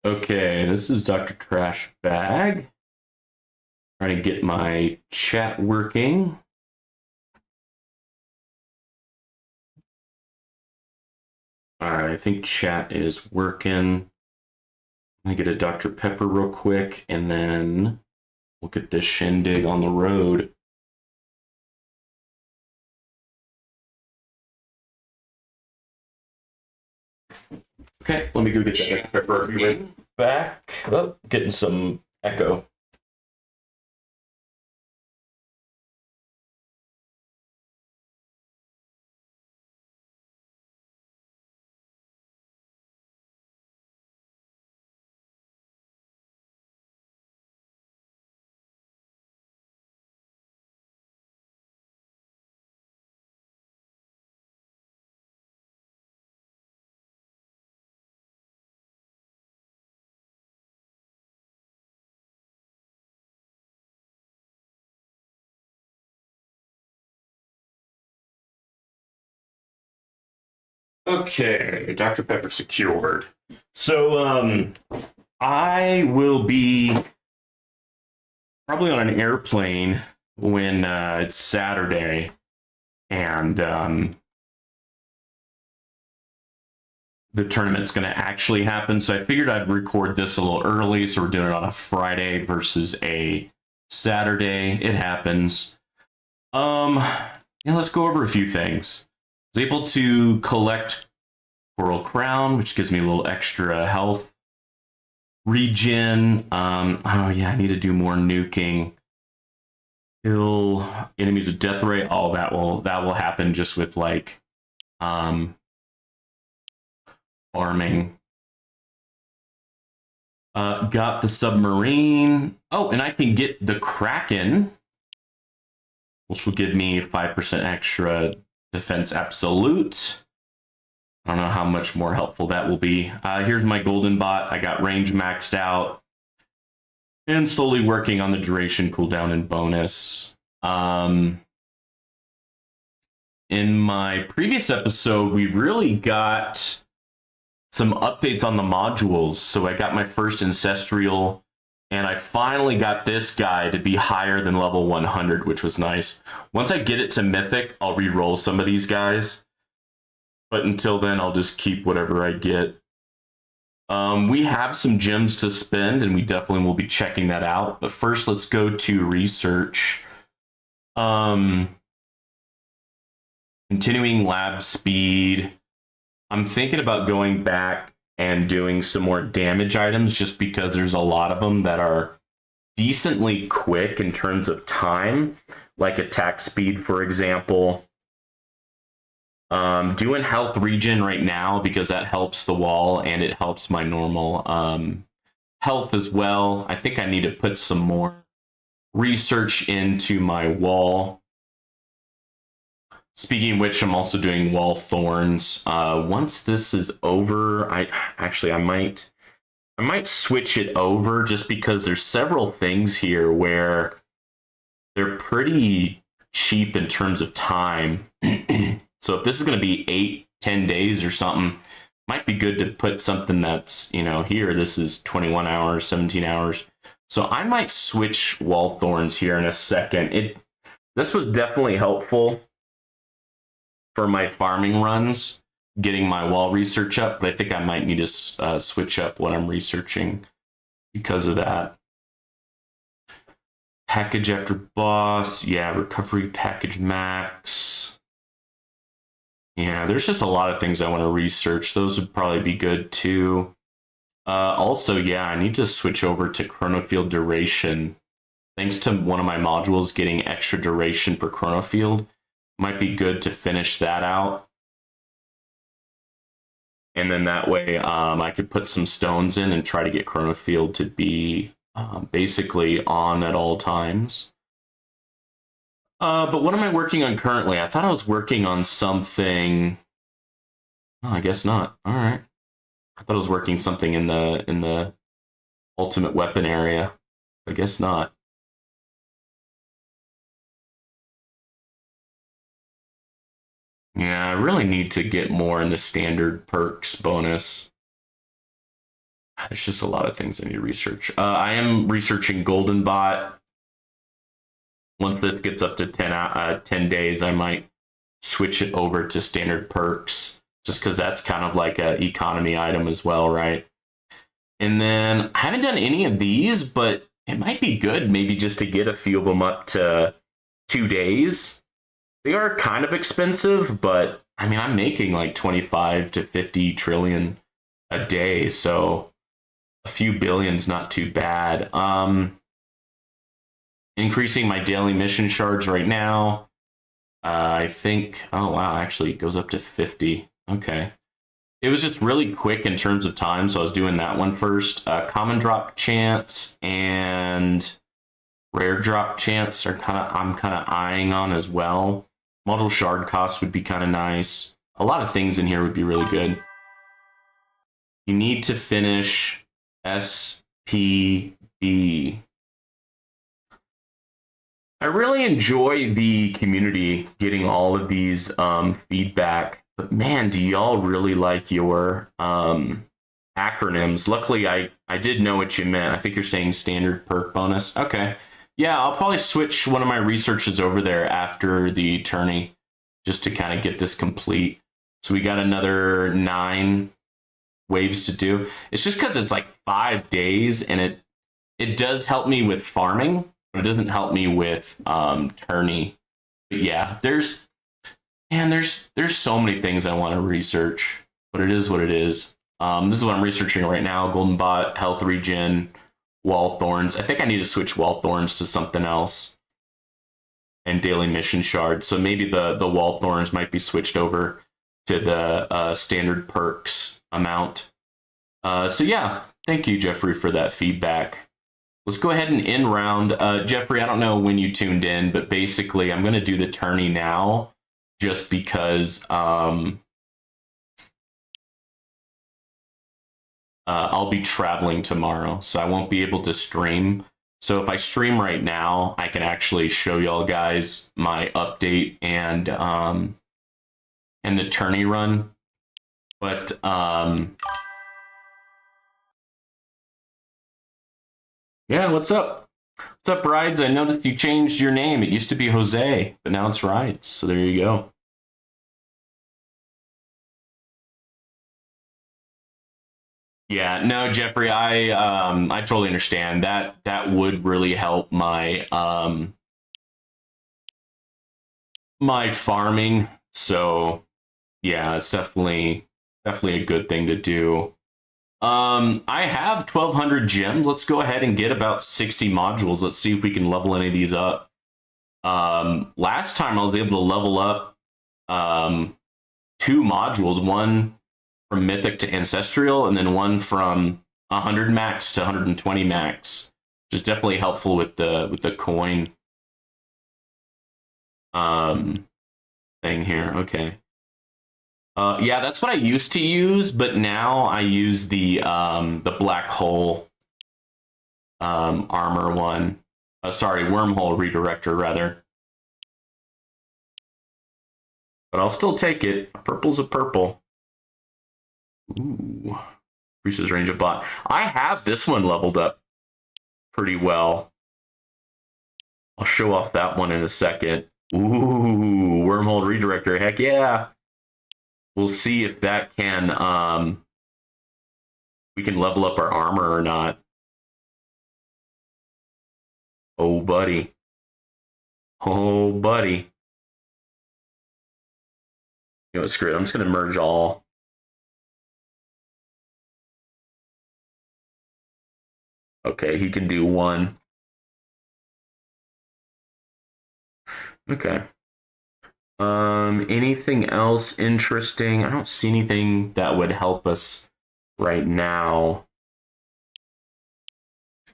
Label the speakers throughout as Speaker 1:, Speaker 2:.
Speaker 1: Okay, this is Dr. Trash Bag. Trying to get my chat working. All right, I think chat is working. Let me get a Dr. Pepper real quick, and then we'll get this shindig on the road. Okay, let me go get that Dr. Pepper back. Oh, getting some echo. Okay, Dr. Pepper secured. So, I will be probably on an airplane when it's Saturday, and the tournament's going to actually happen. So I figured I'd record this a little early. So we're doing it on a Friday versus a Saturday. It happens. Yeah, let's go over a few things. I was able to collect Coral Crown, which gives me a little extra health. Regen. Oh yeah, I need to do more nuking. Kill enemies with death ray. All that will happen just with like farming. Got the submarine. Oh, and I can get the Kraken, which will give me 5% extra defense absolute. I don't know how much more helpful that will be. Here's my golden bot. I got range maxed out and slowly working on the duration cooldown and bonus. In my previous episode, we really got some updates on the modules. So I got my first ancestral, and I finally got this guy to be higher than level 100, which was nice. Once I get it to mythic, I'll re-roll some of these guys. But until then, I'll just keep whatever I get. We have some gems to spend, and we definitely will be checking that out. But first, let's go to research. Continuing lab speed. I'm thinking about going back and doing some more damage items just because there's a lot of them that are decently quick in terms of time, like attack speed, for example. Doing health regen right now because that helps the wall and it helps my normal health as well. I think I need to put some more research into my wall. Speaking of which, I'm also doing wall thorns. Once this is over, I might switch it over just because there's several things here where they're pretty cheap in terms of time. So if this is going to be 8-10 days or something, might be good to put something that's, here, this is 21 hours, 17 hours. So I might switch wall thorns here in a second. This was definitely helpful for my farming runs, getting my wall research up, but I think I might need to switch up what I'm researching because of that. Package after boss, yeah, recovery package max. Yeah, there's just a lot of things I want to research. Those would probably be good too. Also, yeah, I need to switch over to chronofield duration. Thanks to one of my modules getting extra duration for chronofield, might be good to finish that out. And then that way I could put some stones in and try to get chronofield to be basically on at all times. But what am I working on currently? I thought I was working on something. Oh, I guess not. All right. I thought I was working something in the ultimate weapon area. I guess not. Yeah, I really need to get more in the standard perks bonus. There's just a lot of things I need to research. I am researching Golden Bot. Once this gets up to 10 days, I might switch it over to standard perks, just because that's kind of like a economy item as well, right? And then I haven't done any of these, but it might be good maybe just to get a few of them up to 2 days. They are kind of expensive, but I mean, I'm making like 25 to 50 trillion a day, so a few billion's not too bad. Increasing my daily mission shards right now. I think, oh wow, actually it goes up to 50. Okay. It was just really quick in terms of time, so I was doing that one first. Common drop chance and rare drop chance are I'm kind of eyeing on as well. Model shard cost would be kind of nice. A lot of things in here would be really good. You need to finish SPB. I really enjoy the community getting all of these feedback, but man, do y'all really like your acronyms? Luckily, I did know what you meant. I think you're saying standard perk bonus. Okay. Yeah, I'll probably switch one of my researches over there after the tourney just to kind of get this complete. So we got another 9 waves to do. It's just because it's like 5 days, and it does help me with farming, but it doesn't help me with tourney. But yeah, there's so many things I want to research, but it is what it is. This is what I'm researching right now: Golden Bot, health regen, wall thorns. I think I need to switch wall thorns to something else, and daily mission shards. So maybe the wall thorns might be switched over to the standard perks amount. So yeah, thank you, Jeffrey, for that feedback. Let's go ahead and end round. Jeffrey, I don't know when you tuned in, but basically I'm going to do the tourney now just because I'll be traveling tomorrow, so I won't be able to stream. So if I stream right now, I can actually show y'all guys my update and the tourney run. But yeah, what's up? What's up, Rides? I noticed you changed your name. It used to be Jose, but now it's Rides. So there you go. Yeah, no, Jeffrey, I totally understand that. That would really help my my farming. So yeah, it's definitely a good thing to do. I have 1,200 gems. Let's go ahead and get about 60 modules. Let's see if we can level any of these up. Last time I was able to level up 2 modules, one from Mythic to Ancestral, and then one from 100 max to 120 max, which is definitely helpful with the coin thing here. Okay. Yeah, that's what I used to use, but now I use the black hole armor one. Sorry, wormhole redirector rather. But I'll still take it. A purple's a purple. Ooh, increases range of bot. I have this one leveled up pretty well. I'll show off that one in a second. Ooh, wormhole redirector. Heck yeah. We'll see if that can, we can level up our armor or not. Oh, buddy. Oh, buddy. You know what, screw it. I'm just going to merge all. Okay, he can do 1. Okay. Anything else interesting? I don't see anything that would help us right now.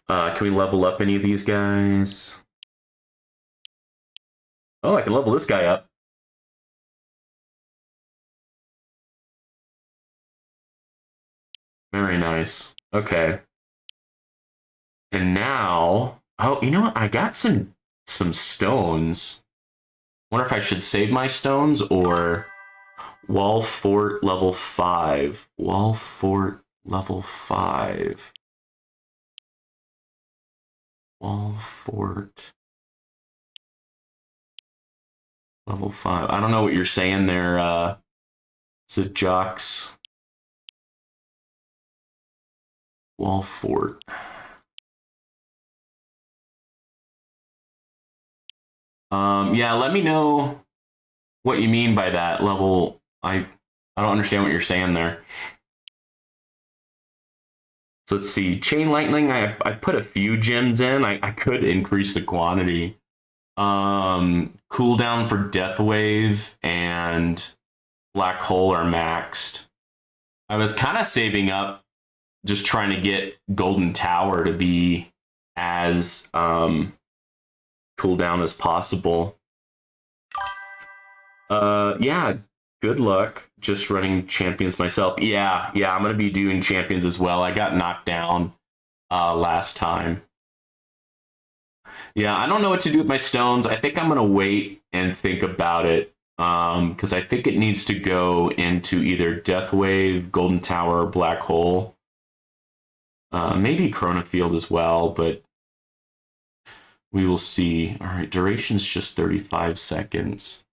Speaker 1: Can we level up any of these guys? Oh, I can level this guy up. Very nice. Okay. And now, oh, you know what? I got some stones. Wonder if I should save my stones or wall fort level 5. Wall fort level 5. Wall fort. Level 5. I don't know what you're saying there, Jocks. Wall fort. Yeah, let me know what you mean by that level. I don't understand what you're saying there. So let's see. Chain Lightning, I put a few gems in. I could increase the quantity. Cooldown for Death Wave and Black Hole are maxed. I was kind of saving up, just trying to get Golden Tower to be as cooldown as possible. Yeah, good luck just running champions myself. Yeah, I'm gonna be doing champions as well. I got knocked down last time. Yeah, I don't know what to do with my stones. I think I'm gonna wait and think about it. Because I think it needs to go into either Death Wave, Golden Tower, or Black Hole. Maybe Chrono Field as well, but we will see. All right, duration's just 35 seconds.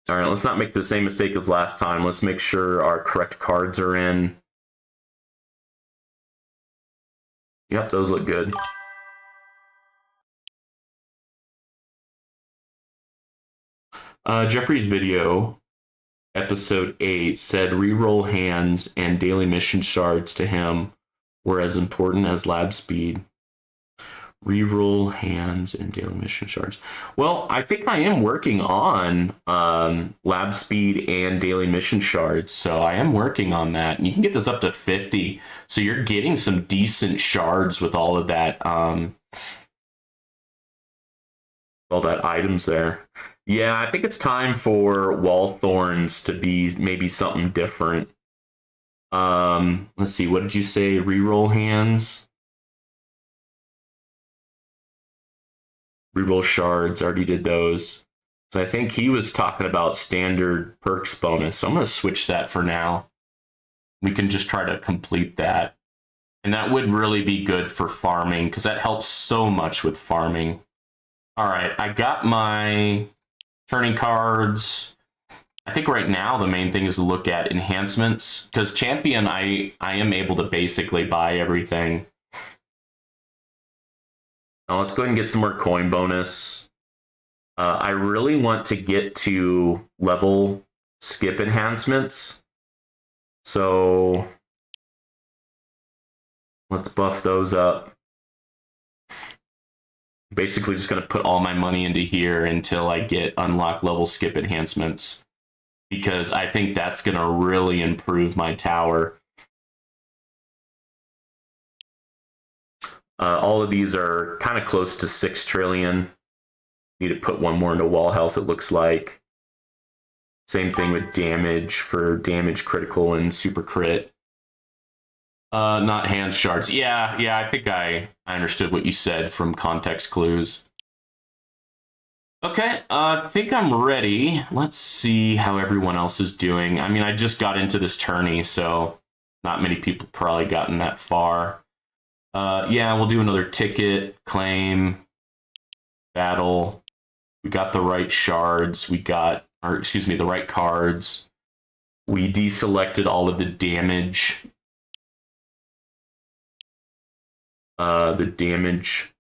Speaker 1: All right, let's not make the same mistake as last time. Let's make sure our correct cards are in. Yep, those look good. Jeffrey's video, episode 8, said reroll hands and daily mission shards to him were as important as lab speed. Reroll hands and daily mission shards. Well, I think I am working on lab speed and daily mission shards, so I am working on that. And you can get this up to 50, so you're getting some decent shards with all of that, all that items there. Yeah, I think it's time for Wall Thorns to be maybe something different. Let's see, what did you say? Reroll hands? Reroll shards, already did those. So I think he was talking about standard perks bonus. So I'm going to switch that for now. We can just try to complete that. And that would really be good for farming, because that helps so much with farming. All right, I got my turning cards. I think right now the main thing is to look at enhancements, because champion, I am able to basically buy everything. Now let's go ahead and get some more coin bonus. I really want to get to level skip enhancements. So let's buff those up. Basically just going to put all my money into here until I get unlock level skip enhancements, because I think that's going to really improve my tower. All of these are kind of close to 6 trillion. Need to put one more into wall health, it looks like. Same thing with damage for damage, critical, and super crit. Not hand shards. Yeah, I think I understood what you said from context clues. Okay, I think I'm ready. Let's see how everyone else is doing. I mean, I just got into this tourney, so not many people probably gotten that far. Yeah, we'll do another ticket, claim, battle. We got the right shards. We got, or excuse me, the right cards. We deselected all of the damage. The damage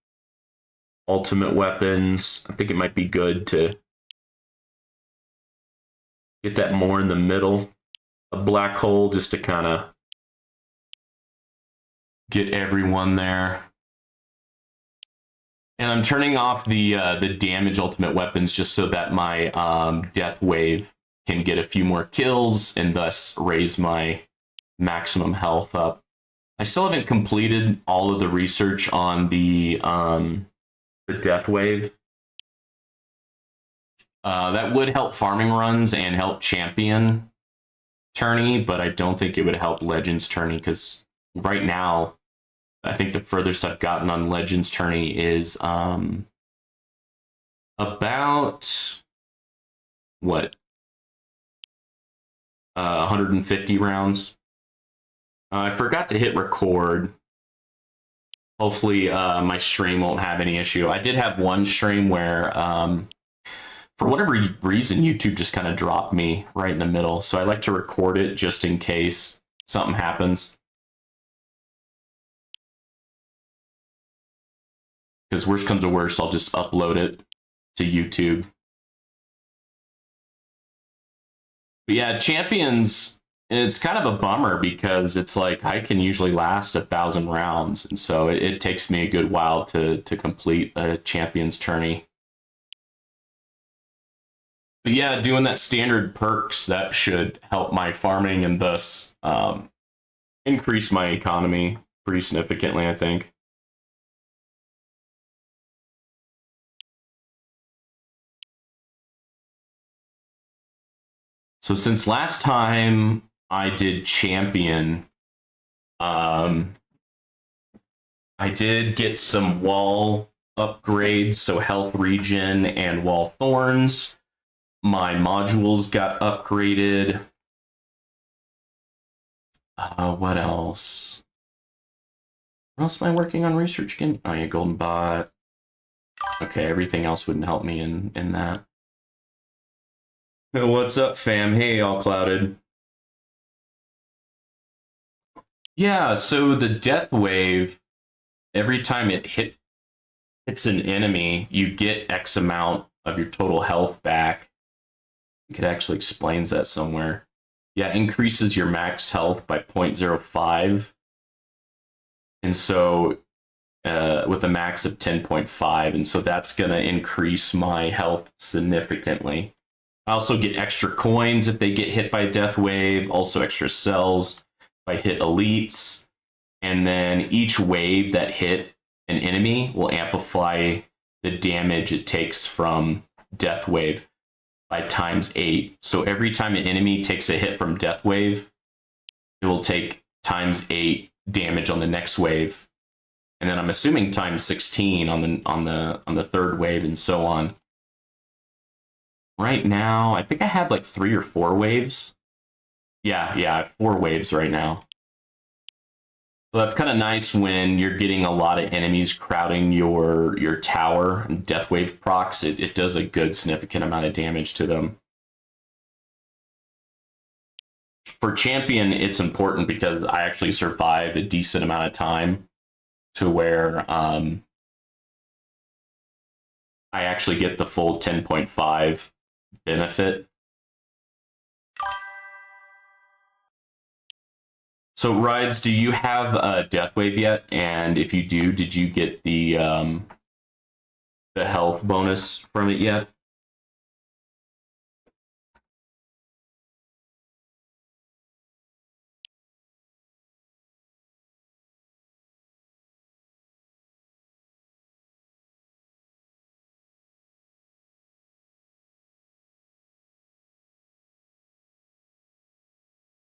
Speaker 1: ultimate weapons. I think it might be good to get that more in the middle. A black hole just to kind of get everyone there. And I'm turning off the damage ultimate weapons just so that my death wave can get a few more kills and thus raise my maximum health up. I still haven't completed all of the research on the death wave. That would help farming runs and help champion tourney, but I don't think it would help legends tourney, because right now I think the furthest I've gotten on legends tourney is about what 150 rounds. I forgot to hit record. Hopefully my stream won't have any issue. I did have one stream where for whatever reason YouTube just kind of dropped me right in the middle, so I like to record it just in case something happens, because worst comes to worst, I'll just upload it to YouTube. But yeah, Champions, it's kind of a bummer because it's like I can usually last 1,000 rounds, and so it takes me a good while to complete a Champions tourney. But yeah, doing that standard perks, that should help my farming and thus increase my economy pretty significantly, I think. So since last time I did Champion, I did get some wall upgrades, so health regen and wall thorns. My modules got upgraded. What else? What else am I working on research again? Oh yeah, Golden Bot. Okay, everything else wouldn't help me in that. What's up, fam? Hey, all clouded. Yeah, so the death wave, every time it hits an enemy, you get X amount of your total health back. It actually explains that somewhere. Yeah, increases your max health by 0.05. And so with a max of 10.5, and so that's going to increase my health significantly. I also get extra coins if they get hit by a death wave, also extra cells if I hit elites, and then each wave that hit an enemy will amplify the damage it takes from death wave by ×8. So every time an enemy takes a hit from death wave, it will take ×8 damage on the next wave, and then I'm assuming ×16 on the third wave, and so on. Right now, I think I have like 3 or 4 waves. Yeah, I have 4 waves right now. So that's kind of nice when you're getting a lot of enemies crowding your tower. Death wave procs, it does a good significant amount of damage to them. For Champion, it's important because I actually survive a decent amount of time to where I actually get the full 10.5 benefit. So, Rides, do you have a death wave yet? And if you do, did you get the health bonus from it yet?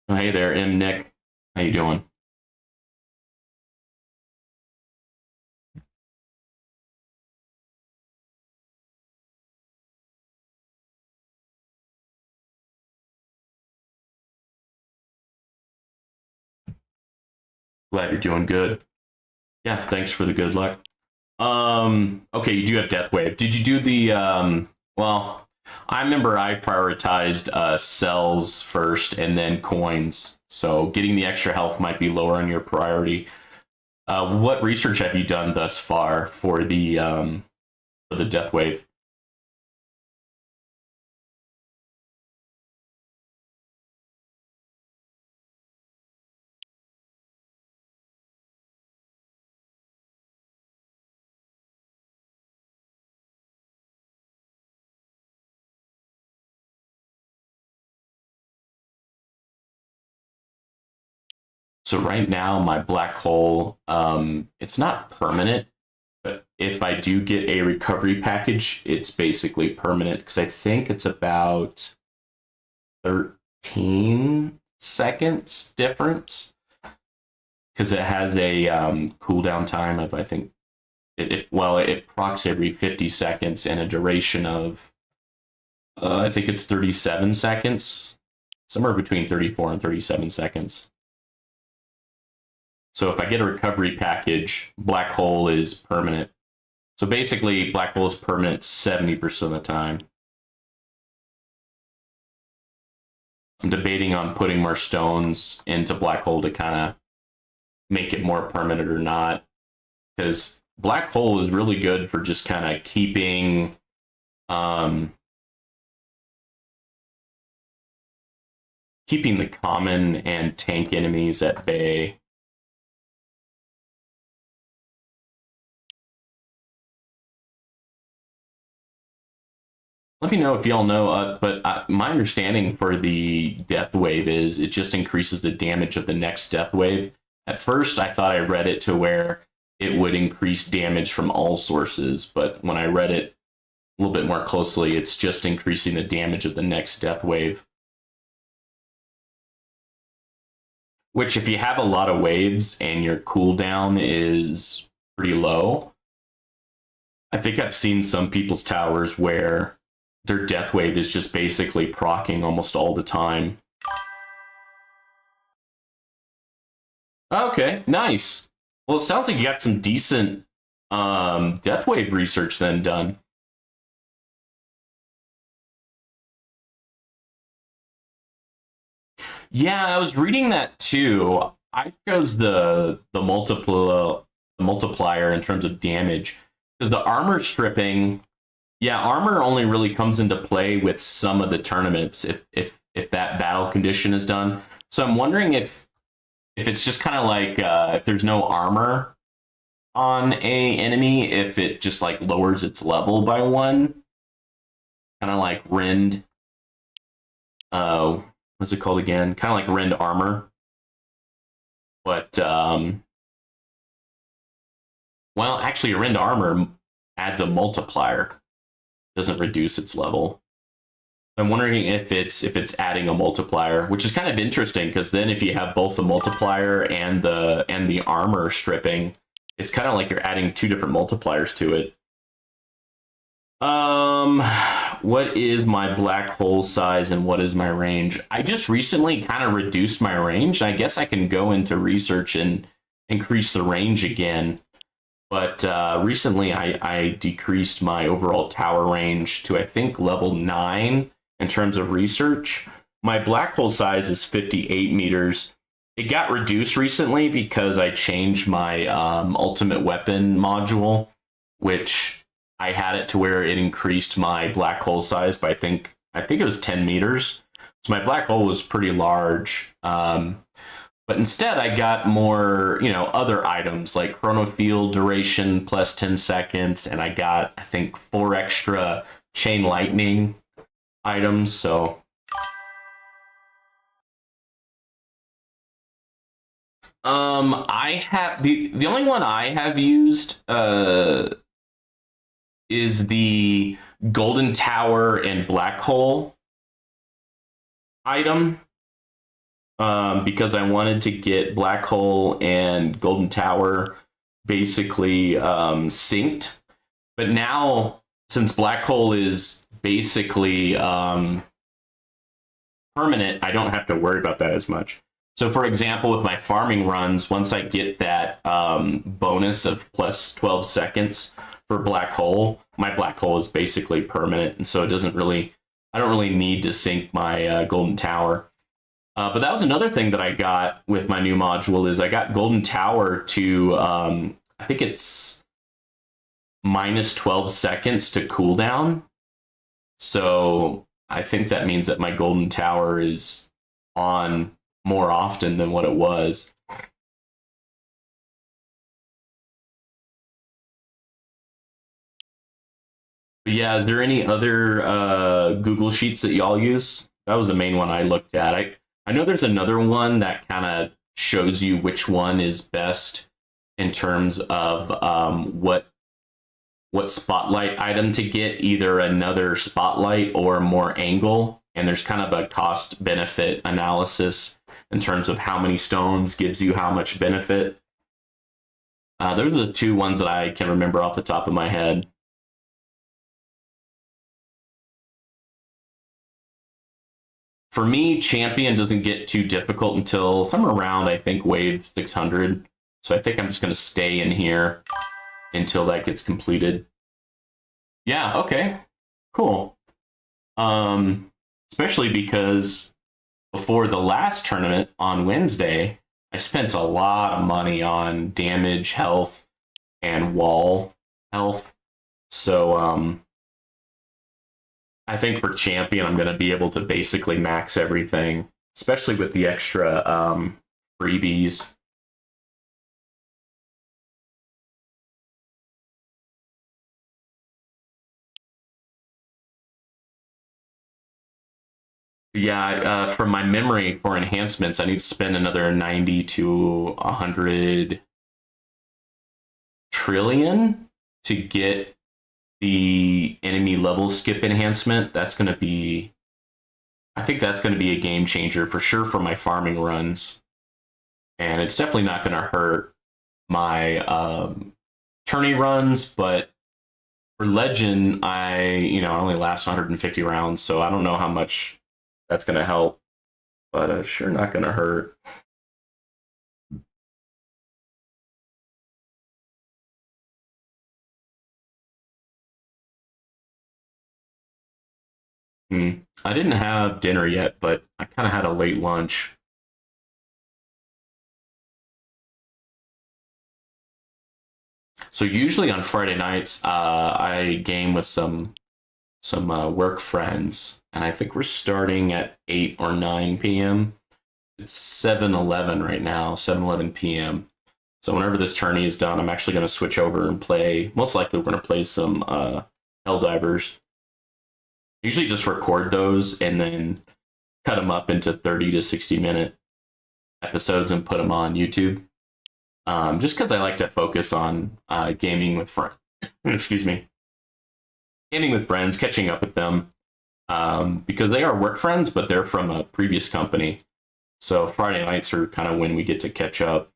Speaker 1: Oh, hey there, M. Nick. How you doing? Glad you're doing good. Yeah, thanks for the good luck. Okay, you do have Death Wave. Did you do the well, I remember I prioritized cells first and then coins. So getting the extra health might be lower on your priority. What research have you done thus far for the Death Wave? So right now, my black hole, it's not permanent, but if I do get a recovery package, it's basically permanent because I think it's about 13 seconds difference because it has a cooldown time of, I think, it procs every 50 seconds and a duration of, I think it's 37 seconds. somewhere between 34 and 37 seconds. So if I get a recovery package, Black Hole is permanent. So basically, Black Hole is permanent 70% of the time. I'm debating on putting more stones into Black Hole to kind of make it more permanent or not. Because Black Hole is really good for just kind of keeping keeping the common and tank enemies at bay. Let me know if y'all know, but my understanding for the Death Wave is it just increases the damage of the next Death Wave. At first, I thought I read it to where it would increase damage from all sources, but when I read it a little bit more closely, it's just increasing the damage of the next Death Wave. Which, if you have a lot of waves and your cooldown is pretty low, I think I've seen some people's towers where their Death Wave is just basically proccing almost all the time. Okay, nice. Well, it sounds like you got some decent Death Wave research then done. Yeah, I was reading that too. I chose the multiplier in terms of damage because the armor stripping, yeah, armor only really comes into play with some of the tournaments if that battle condition is done. So I'm wondering if it's just kind of like if there's no armor on a enemy, if it just like lowers its level by one, kind of like Rend. What's it called again? Kind of like Rend armor, but well, actually, Rend armor adds a multiplier, doesn't reduce its level. I'm wondering if it's adding a multiplier, which is kind of interesting because then if you have both the multiplier and the armor stripping, it's kind of like you're adding two different multipliers to it. What is my Black Hole size and what is my range? I just recently kind of reduced my range. I guess I can go into research and increase the range again. But recently I decreased my overall tower range to, I think, level 9 in terms of research. My Black Hole size is 58 meters. It got reduced recently because I changed my ultimate weapon module, which I had it to where it increased my Black Hole size by I think it was 10 meters. So my Black Hole was pretty large. But instead, I got more, other items like Chrono Field duration plus 10 seconds, and I got, I think, 4 extra Chain Lightning items. So I have the only one I have used is the Golden Tower and Black Hole item. Because I wanted to get Black Hole and Golden Tower basically synced. But now, since Black Hole is basically permanent, I don't have to worry about that as much. So, for example, with my farming runs, once I get that bonus of plus 12 seconds for Black Hole, my Black Hole is basically permanent. And so I don't really need to sync my Golden Tower. But that was another thing that I got with my new module is I got Golden Tower to, I think it's minus 12 seconds to cooldown. So I think that means that my Golden Tower is on more often than what it was. But yeah, is there any other Google Sheets that y'all use? That was the main one I looked at. I know there's another one that kind of shows you which one is best in terms of what spotlight item to get, either another spotlight or more angle. And there's kind of a cost benefit analysis in terms of how many stones gives you how much benefit. Those are the two ones that I can remember off the top of my head. For me, champion doesn't get too difficult until somewhere around, I think, wave 600. So I think I'm just going to stay in here until that gets completed. Yeah, okay. Cool. Especially because before the last tournament on Wednesday, I spent a lot of money on damage, health, and wall health. So I think for champion, I'm going to be able to basically max everything, especially with the extra freebies. Yeah, from my memory for enhancements, I need to spend another 90 to 100 trillion to get the enemy level skip enhancement. That's going to be, I think that's going to be a game changer for sure for my farming runs. And it's definitely not going to hurt my tourney runs, but for legend, I only last 150 rounds, so I don't know how much that's going to help, but sure not going to hurt. I didn't have dinner yet, but I kind of had a late lunch. So usually on Friday nights, I game with some work friends, and I think we're starting at 8 or 9 p.m. It's 7:11 right now, 7:11 p.m. So whenever this tourney is done, I'm actually going to switch over and play. Most likely, we're going to play some Helldivers. Usually, just record those and then cut them up into 30 to 60-minute episodes and put them on YouTube. Just because I like to focus on gaming with friends. Excuse me, gaming with friends, catching up with them, because they are work friends, but they're from a previous company. So Friday nights are kind of when we get to catch up.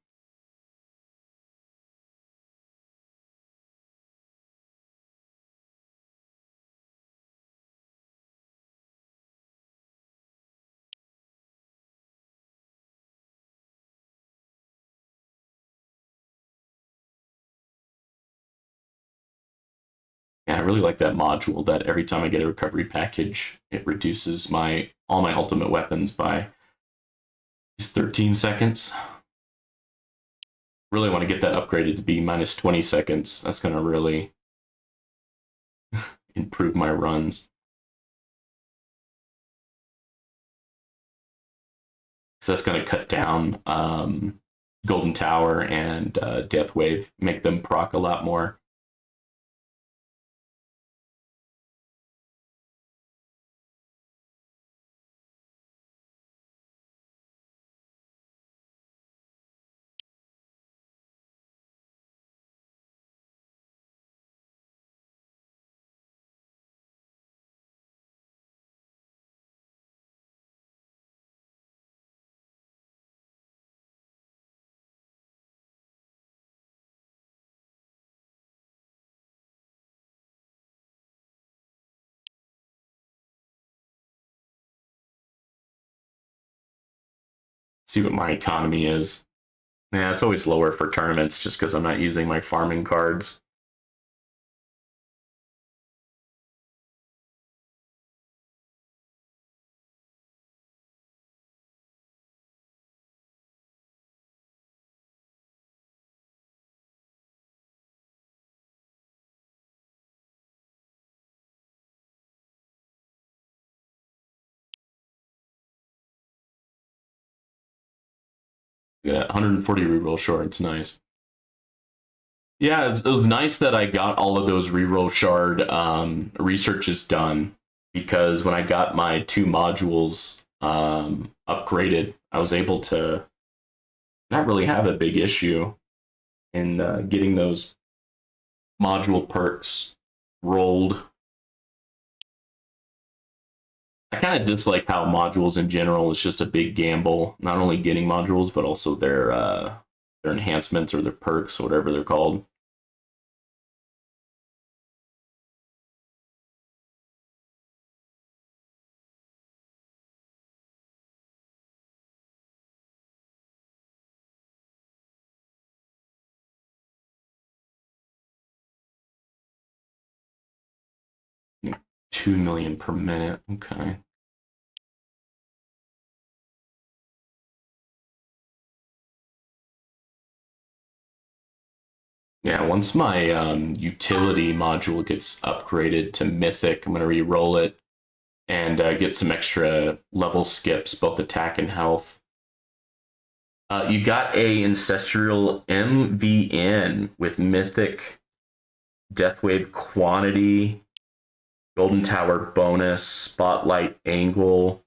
Speaker 1: Yeah, I really like that module that every time I get a recovery package, it reduces all my ultimate weapons by just 13 seconds. Really want to get that upgraded to be minus 20 seconds. That's going to really improve my runs. So that's going to cut down Golden Tower and Death Wave, make them proc a lot more. See what my economy is. Yeah, it's always lower for tournaments just because I'm not using my farming cards. Yeah, 140 reroll shards, nice. Yeah, it was nice that I got all of those reroll shard researches done, because when I got my 2 modules upgraded, I was able to not really have a big issue in getting those module perks rolled. I kind of dislike how modules in general is just a big gamble, not only getting modules, but also their enhancements or their perks, or whatever they're called. 2 million per minute. Okay. Yeah, once my utility module gets upgraded to Mythic, I'm going to re-roll it and get some extra level skips, both attack and health. You got a Ancestral MVN with Mythic, Deathwave Quantity, Golden Tower bonus, Spotlight Angle,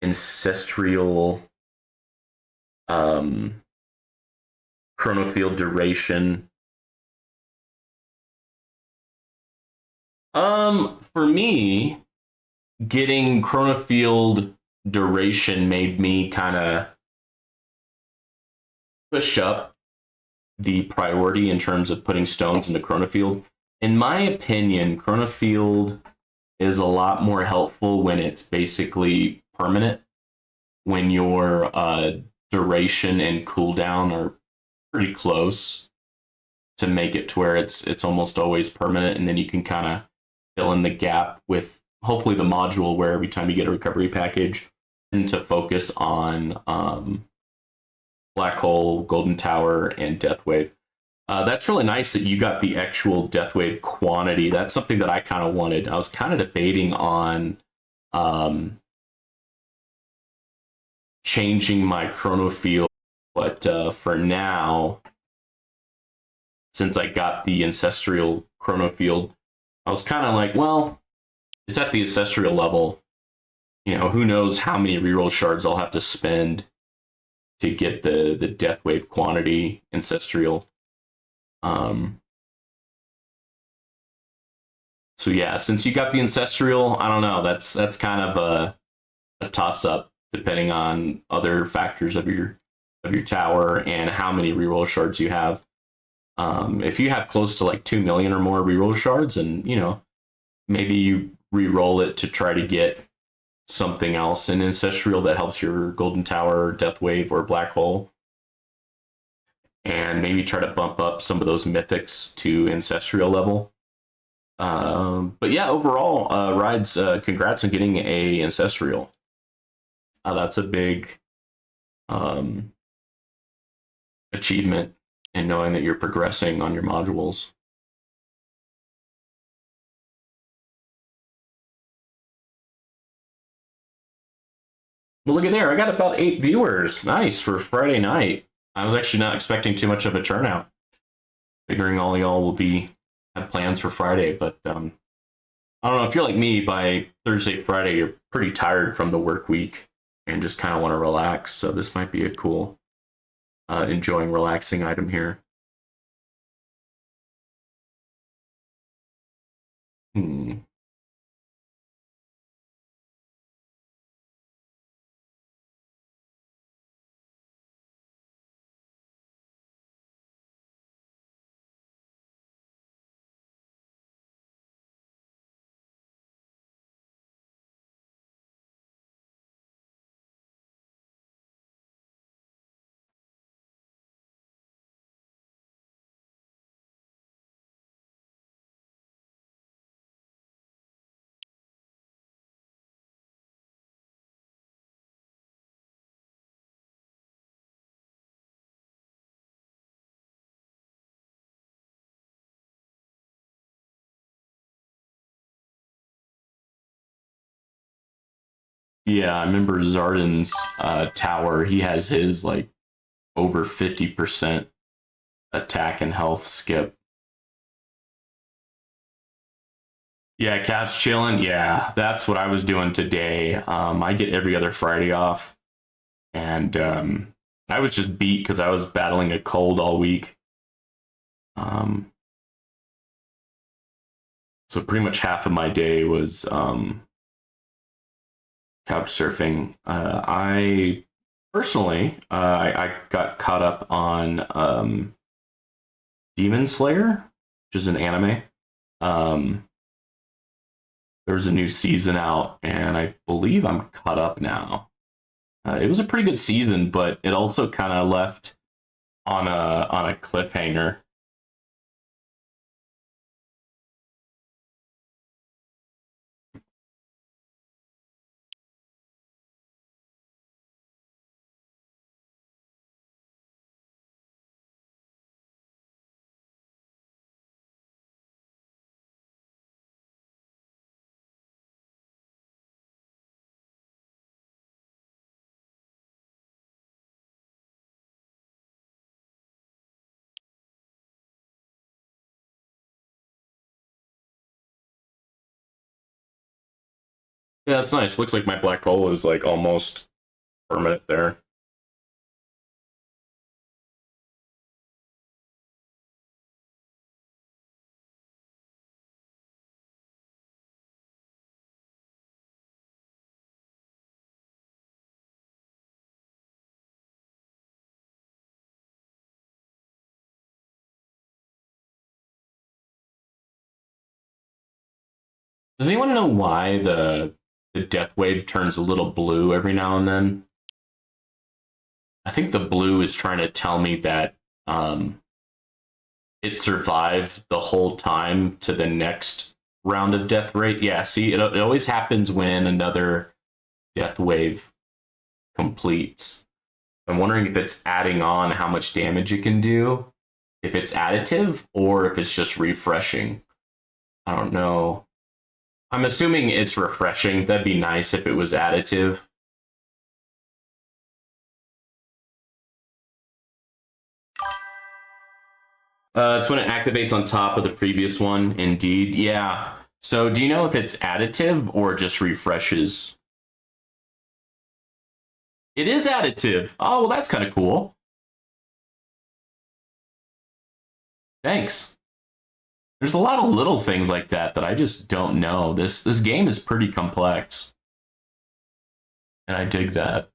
Speaker 1: Ancestral Chronofield Duration. For me, getting Chronofield Duration made me kind of push up the priority in terms of putting stones into Chronofield. In my opinion, Chronofield is a lot more helpful when it's basically permanent, when your duration and cooldown are pretty close to make it to where it's almost always permanent, and then you can kind of fill in the gap with hopefully the module where every time you get a recovery package, and to focus on Black Hole, Golden Tower, and Deathwave. That's really nice that you got the actual Deathwave quantity. That's something that I kind of wanted. I was kind of debating on changing my Chronofield, but for now, since I got the Ancestral Chronofield, I was kind of like, well, it's at the Ancestral level. You know, who knows how many reroll shards I'll have to spend to get the Deathwave quantity Ancestral. So yeah, since you got the Ancestral, I don't know. That's kind of a toss up depending on other factors of your tower and how many reroll shards you have. If you have close to like 2 million or more reroll shards, and you know, maybe you re-roll it to try to get something else in Ancestral that helps your Golden Tower, Deathwave, or Black Hole, and maybe try to bump up some of those mythics to Ancestral level. But yeah, overall, Rides, congrats on getting a Ancestral. That's a big achievement in knowing that you're progressing on your modules. Well, look at there. I got about 8 viewers. Nice for Friday night. I was actually not expecting too much of a turnout. Figuring all y'all will have plans for Friday, but I don't know. If you're like me, by Thursday, Friday, you're pretty tired from the work week and just kind of want to relax. So this might be a cool, enjoying, relaxing item here. Yeah, I remember Zardan's tower. He has his like over 50% attack and health skip. Yeah, Cap's chilling. Yeah, that's what I was doing today. I get every other Friday off, and I was just beat because I was battling a cold all week. So pretty much half of my day was couch surfing. I personally, I got caught up on Demon Slayer, which is an anime. There's a new season out, and I believe I'm caught up now. It was a pretty good season, but it also kind of left on a cliffhanger. Yeah, that's nice. Looks like my black hole is like almost permanent there. Does anyone know why the death wave turns a little blue every now and then? I think the blue is trying to tell me that um, it survived the whole time to the next round of death rate. Yeah, see, it always happens when another death wave completes. I'm wondering if it's adding on how much damage it can do, if it's additive, or if it's just refreshing. I don't know. I'm assuming it's refreshing. That'd be nice if it was additive. It's when it activates on top of the previous one. Indeed. Yeah. So do you know if it's additive or just refreshes? It is additive. Oh, well, that's kind of cool. Thanks. There's a lot of little things like that that I just don't know. This game is pretty complex, and I dig that.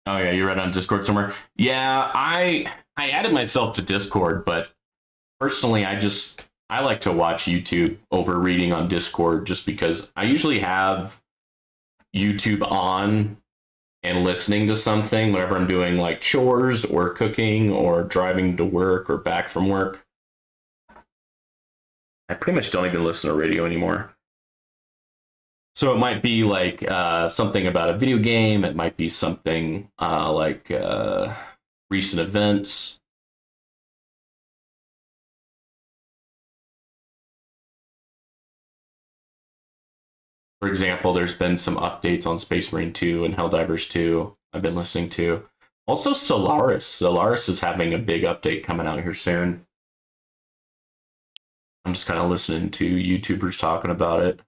Speaker 1: Oh yeah, you read on Discord somewhere. Yeah, I added myself to Discord, but personally, I like to watch YouTube over reading on Discord just because I usually have YouTube on and listening to something whenever I'm doing like chores or cooking or driving to work or back from work. I pretty much don't even listen to radio anymore. So it might be like something about a video game. It might be something like recent events. For example, there's been some updates on Space Marine 2 and Helldivers 2 I've been listening to. Also, Solaris. Solaris is having a big update coming out here soon. I'm just kind of listening to YouTubers talking about it.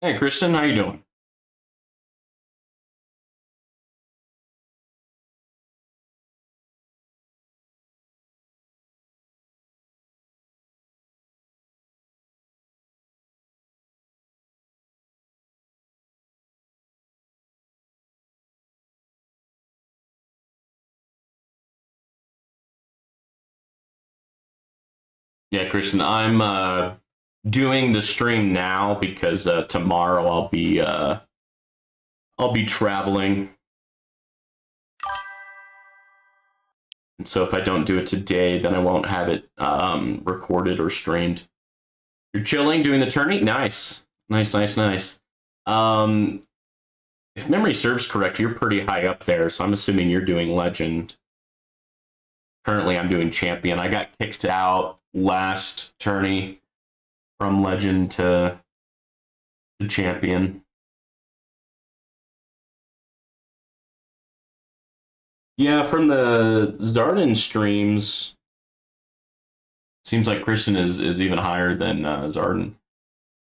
Speaker 1: Hey, Kristen, how you doing? Yeah, Christian, I'm doing the stream now because tomorrow I'll be traveling. And so if I don't do it today, then I won't have it recorded or streamed. You're chilling, doing the tourney? Nice. Nice. If memory serves correct, you're pretty high up there, so I'm assuming you're doing Legend. Currently, I'm doing Champion. I got kicked out last tourney from Legend to Champion. Yeah, from the Zardan streams, seems like Christian is even higher than Zardan.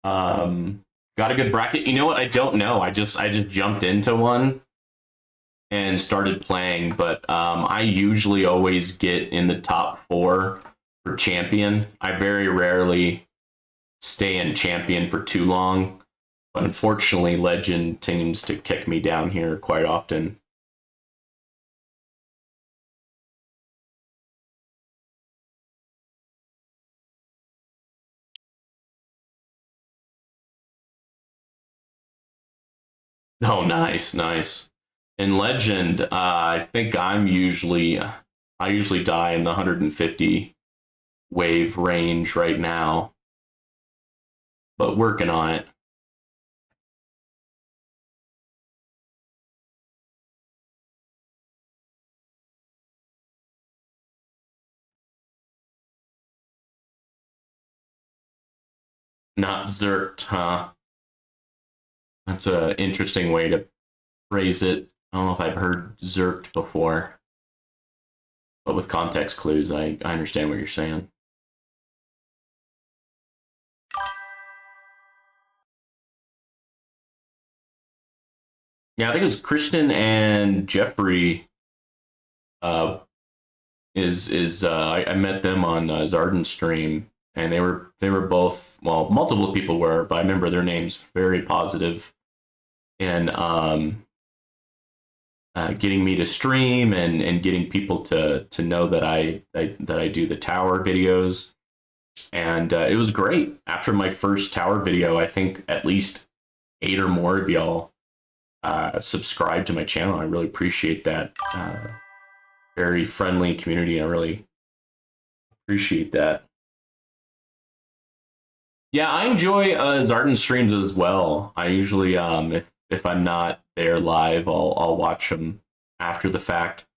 Speaker 1: Got a good bracket. You know what? I don't know. I just jumped into one and started playing, but I usually always get in the top 4 for Champion. I very rarely stay in Champion for too long, but unfortunately, Legend seems to kick me down here quite often. Oh, nice. In Legend, I think I usually die in the 150 wave range right now, but working on it. Not Zerked, huh? That's an interesting way to phrase it. I don't know if I've heard Zerked before, but with context clues, I understand what you're saying. Yeah, I think it was Christian and Jeffrey. I met them on Zardan stream, and they were both, well, multiple people were, but I remember their names, very positive, and getting me to stream and getting people to know that I do the tower videos, and it was great. After my first tower video, I think at least 8 or more of y'all subscribe to my channel. I really appreciate that. Very friendly community. I really appreciate that. Yeah, I enjoy Zardan streams as well. I usually, if I'm not there live, I'll watch them after the fact.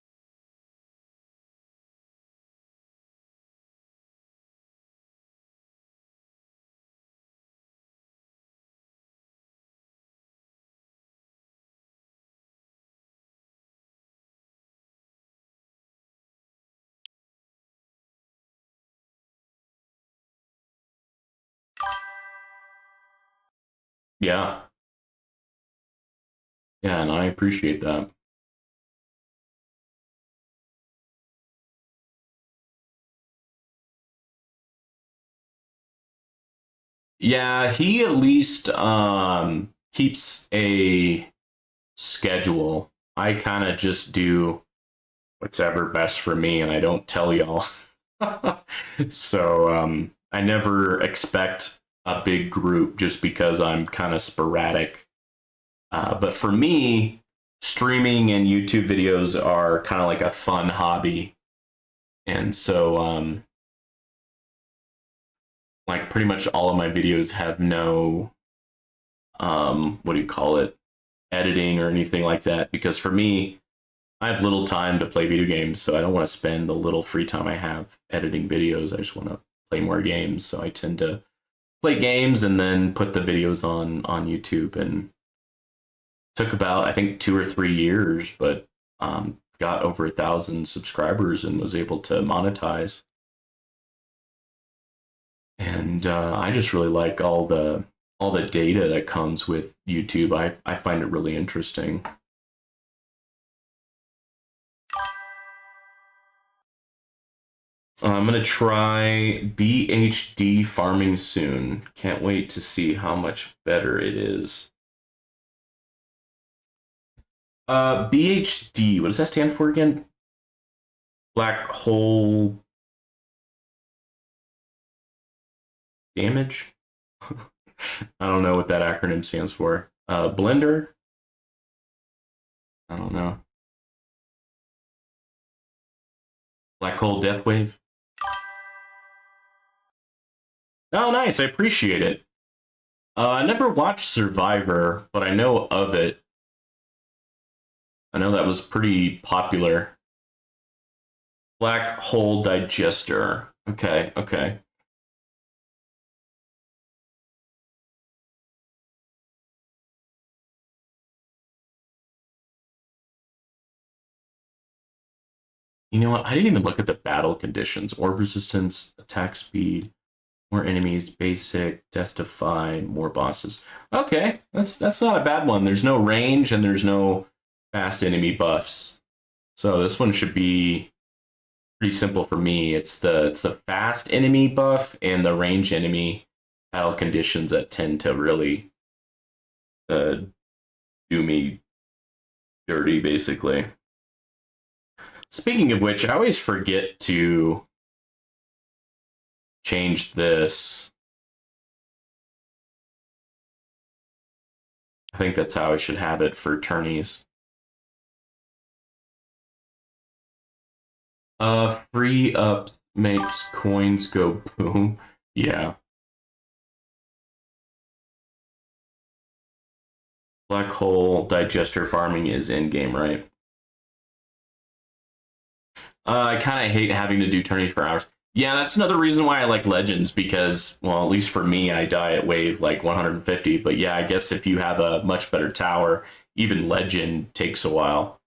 Speaker 1: Yeah, and I appreciate that. Yeah, he at least keeps a schedule. I kind of just do what's ever best for me, and I don't tell y'all. So I never expect a big group just because I'm kind of sporadic. But for me, streaming and YouTube videos are kind of like a fun hobby, and so like pretty much all of my videos have no what do you call it, editing or anything like that, because for me, I have little time to play video games, so I don't want to spend the little free time I have editing videos. I just want to play more games, so I tend to play games and then put the videos on YouTube. And took about, I think, 2 or 3 years, but got over 1,000 subscribers and was able to monetize. And I just really like all the data that comes with YouTube. I find it really interesting. I'm gonna try BHD farming soon. Can't wait to see how much better it is. BHD, what does that stand for again? Black hole. damage. I don't know what that acronym stands for. Blender. I don't know. Black hole death wave. Oh, nice. I appreciate it. I never watched Survivor, but I know of it. I know that was pretty popular. Black hole digester. Okay, okay. You know what? I didn't even look at the battle conditions. Orb resistance, attack speed, more enemies, basic, death defy, more bosses. Okay, that's not a bad one. There's no range and there's no fast enemy buffs. So this one should be pretty simple for me. It's the fast enemy buff and the range enemy battle conditions that tend to really uh, do me dirty, basically. Speaking of which, I always forget to change this. I think that's how I should have it for tourneys. Free up makes coins go boom. Yeah. Black hole digester farming is in game, right? I kind of hate having to do tourneys for hours. Yeah, that's another reason why I like Legends because, well, at least for me, I die at wave like 150. But yeah, I guess if you have a much better tower, even Legend takes a while.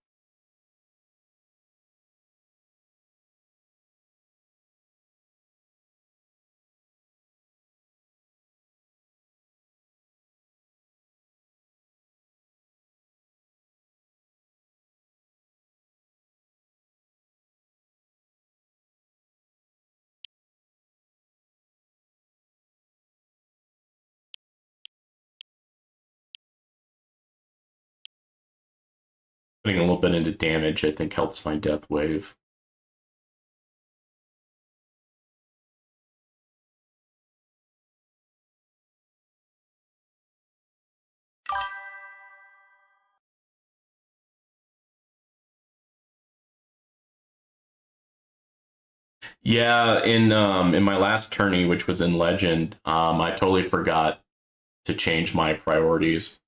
Speaker 1: Putting a little bit into damage, I think, helps my death wave. Yeah, in my last tourney, which was in Legend, I totally forgot to change my priorities.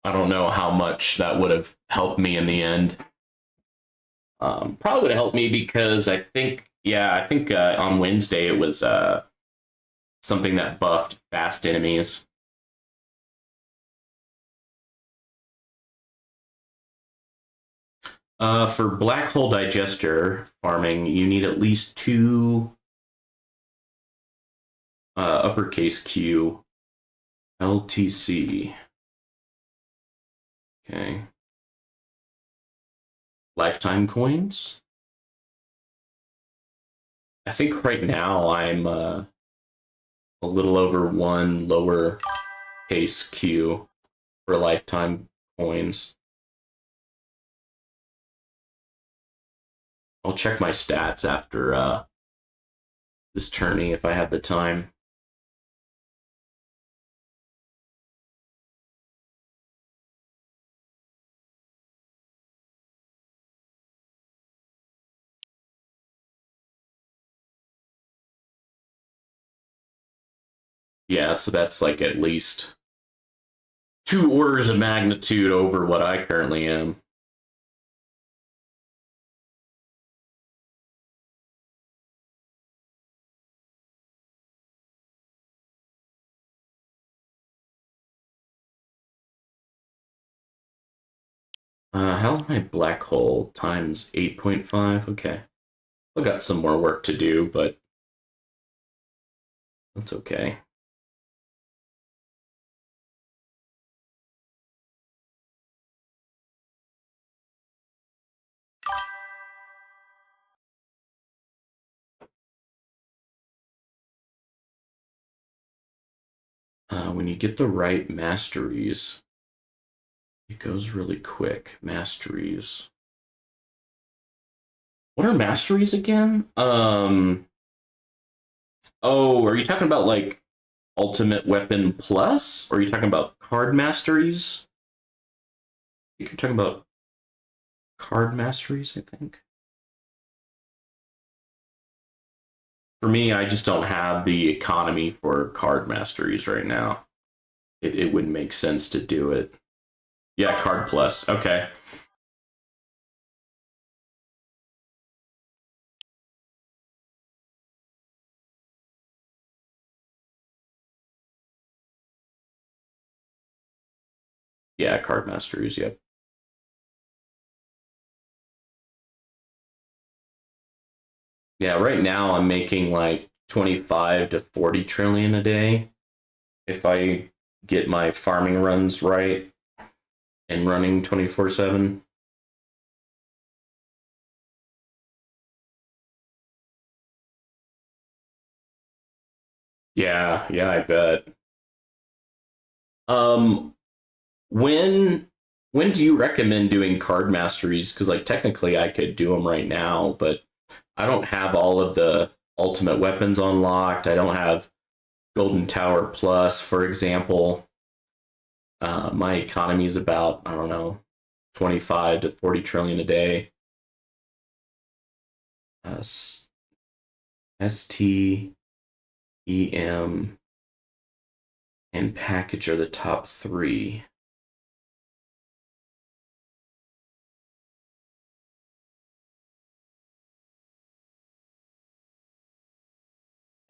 Speaker 1: I don't know how much that would have helped me in the end. Probably would have helped me because I think, yeah, I think on Wednesday it was something that buffed fast enemies. For Black Hole Digester farming, you need at least two uppercase Q LTC. Okay. Lifetime coins. I think right now I'm a little over one lower case Q for lifetime coins. I'll check my stats after this tourney if I have the time. Yeah, so that's like at least 2 orders of magnitude over what I currently am. How's my black hole times 8.5? Okay. I've got some more work to do, but that's okay. When you get the right masteries, it goes really quick. Masteries. What are masteries again? Oh, are you talking about like Ultimate Weapon Plus? Or are you talking about card masteries? I think you're talking about card masteries, I think. For me, I just don't have the economy for card masteries right now. It wouldn't make sense to do it. Yeah, card plus. Okay. Yeah, card masteries. Yep. Yeah, right now I'm making like 25 to 40 trillion a day if I get my farming runs right and running 24/7. Yeah, yeah, I bet. Um when when do you recommend doing card masteries? Cuz like technically I could do them right now, but I don't have all of the ultimate weapons unlocked. I don't have Golden Tower Plus, for example. My economy is about, I don't know, 25 to 40 trillion a day. Uh, ST, EM, and package are the top three.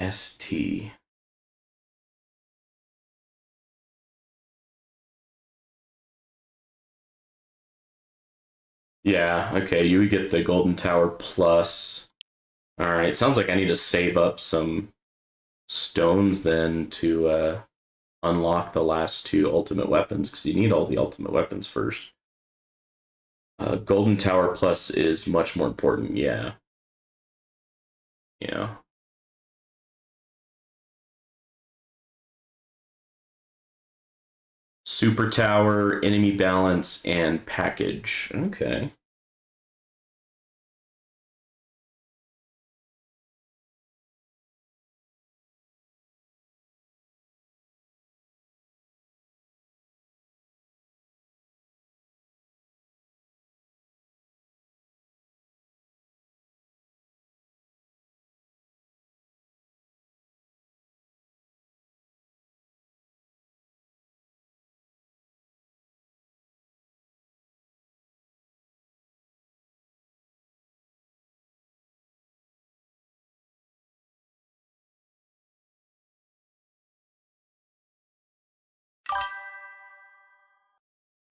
Speaker 1: ST. Yeah, okay, you would get the Golden Tower Plus. All right, sounds like I need to save up some stones then to unlock the last two ultimate weapons because you need all the ultimate weapons first. Golden Tower Plus is much more important. Yeah, yeah. Super Tower, enemy balance, and package. Okay.